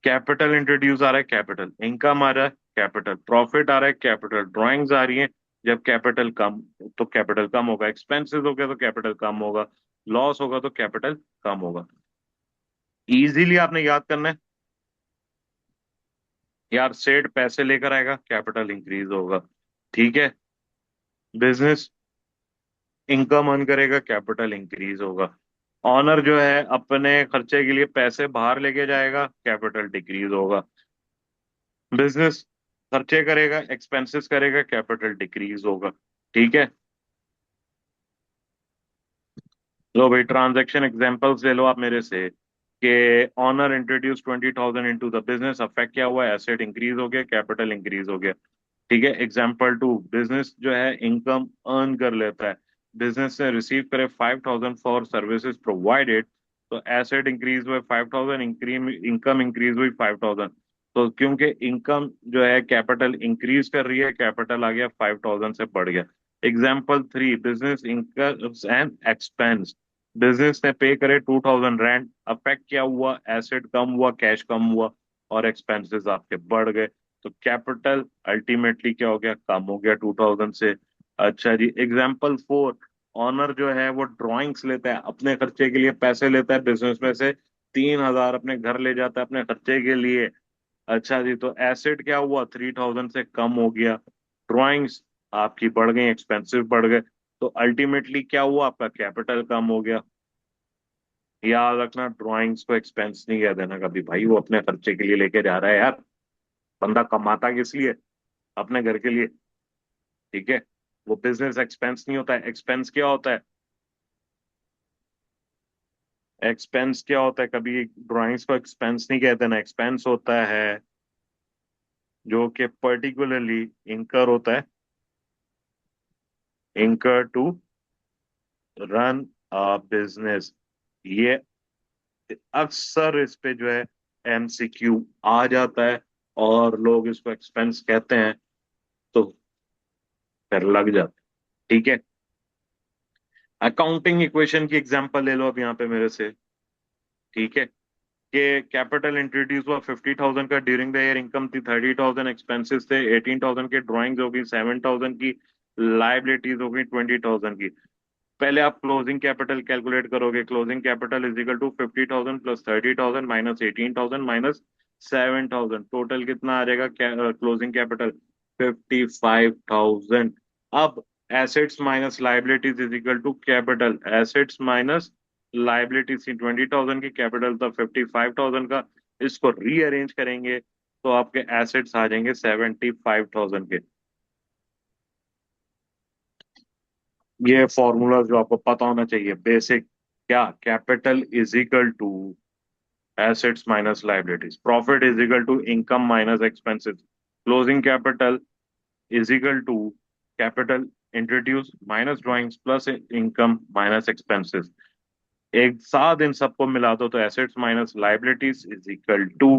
कैपिटल इंट्रोड्यूस आ रहा है, कैपिटल इनकम आ रहा है, कैपिटल प्रॉफिट आ रहा है, कैपिटल ड्राइंग्स आ रही है। जब कैपिटल कम, तो कैपिटल कम होगा, एक्सपेंसेस हो गया तो कैपिटल कम होगा, लॉस होगा तो कैपिटल कम होगा। इजीली आपने याद करना है यार, सेठ पैसे लेकर आएगा, कैपिटल इंक्रीज होगा। ठीक है, बिजनेस इनकम अर्न करेगा, कैपिटल इंक्रीज होगा। ऑनर जो है अपने खर्चे के लिए पैसे बाहर लेके जाएगा, कैपिटल डिक्रीज होगा। बिजनेस खर्चे करेगा, एक्सपेंसेस करेगा, कैपिटल डिक्रीज होगा। ठीक है, लो भाई ट्रांजैक्शन एग्जांपल्स ले लो आप मेरे से कि owner introduce 20,000 into the business, affect क्या हुआ, एसेट इंक्रीज हो गया, कैपिटल इंक्रीज हो गया। ठीक है, एग्जाम्पल टू, बिजनेस जो है इनकम अर्न कर लेता है, बिजनेस ने रिसीव करे 5,000 फॉर सर्विसेज प्रोवाइडेड, तो एसेट इंक्रीज हुए 5,000, इनकम इंक्रीज हुई 5,000। तो क्योंकि इनकम जो है कैपिटल इंक्रीज कर रही है, कैपिटल आ गया 5,000 से बढ़ गया। Example three, business income and expense, business ने पे करे 2,000 रेंट, अफेक्ट क्या हुआ, एसेट कम हुआ, कैश कम हुआ, और एक्सपेंसेस आपके बढ़ गए। तो कैपिटल अल्टीमेटली क्या हो गया, कम हो गया 2,000 से। अच्छा जी, एग्जाम्पल फोर, ऑनर जो है वो ड्राइंग्स लेता है, अपने खर्चे के लिए पैसे लेता है बिजनेस में से, 3,000 अपने घर ले जाता है अपने खर्चे के लिए। अच्छा जी, तो एसेट क्या हुआ, 3,000 से कम हो गया, ड्राइंग्स आपकी बढ़ गई, एक्सपेंसिव बढ़ गए, तो अल्टीमेटली क्या हुआ, आपका कैपिटल कम हो गया। याद रखना, ड्राइंग्स को एक्सपेंस नहीं कह देना कभी भाई, वो अपने खर्चे के लिए लेके जा रहा है यार, बंदा कमाता किस लिए, अपने घर के लिए। ठीक है, वो बिजनेस एक्सपेंस नहीं होता है। एक्सपेंस क्या होता है, एक्सपेंस क्या होता है, कभी ड्राइंग्स को एक्सपेंस नहीं कहते ना, एक्सपेंस होता है जो कि पर्टिकुलरली इंकर होता है, इंकर टू रन अ बिजनेस। ये अक्सर इस पे जो है एमसीक्यू आ जाता है और लोग इसको एक्सपेंस कहते हैं, तो फिर लग जाता है। ठीक है, अकाउंटिंग इक्वेशन की एग्जांपल ले लो अब यहाँ पे मेरे से। ठीक है, कि कैपिटल इंट्रोड्यूस हुआ 50,000 का, ड्यूरिंग द ईयर इनकम थी 30,000, एक्सपेंसेस थे 18,000 के, ड्राइंग्स हो गई 7,000 की, लाइबिलिटीज हो गई 20,000 की। पहले आप क्लोजिंग कैपिटल कैलकुलेट करोगे, closing capital is equal to 50,000 plus 30,000 minus 18,000 minus 7,000, total कितना आ जाएगा क्लोजिंग कैपिटल, 55,000। अब assets minus liabilities is equal to capital, assets minus liabilities थी 20,000 की, कैपिटल था 55,000 का, इसको रीअरेंज करेंगे तो आपके एसेट्स आ जाएंगे 75,000 के। ये फॉर्मूला जो आपको पता होना चाहिए बेसिक, क्या, capital is equal to assets minus liabilities, profit is equal to income minus expenses, closing capital is equal to capital introduce minus drawings plus income minus expenses. एक साथ इन सबको मिला दो तो assets minus liabilities is equal to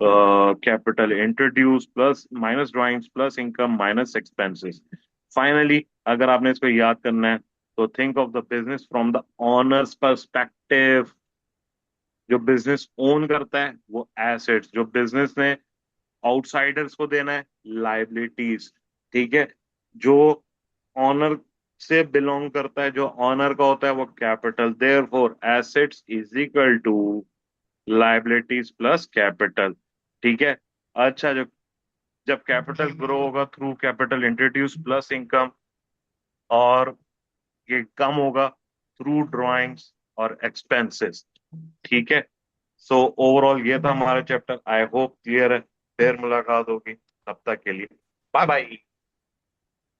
capital introduce plus minus drawings plus income minus expenses. Finally अगर आपने इसको याद करना है तो think of the business from the owner's perspective. जो बिजनेस ओन करता है वो एसेट्स, जो बिजनेस ने आउटसाइडर्स को देना है लाइबिलिटीज। ठीक है, जो ऑनर से बिलोंग करता है, जो ऑनर का होता है वो capital, therefore assets is equal to liabilities plus capital. ठीक है, अच्छा, जब जब कैपिटल ग्रो होगा through capital introduce plus income, और ये कम होगा थ्रू ड्राइंग्स और एक्सपेंसेस। ठीक है, सो ओवरऑल ये था हमारा चैप्टर, आई होप क्लियर है। फिर मुलाकात होगी, तब तक के लिए बाय बाय।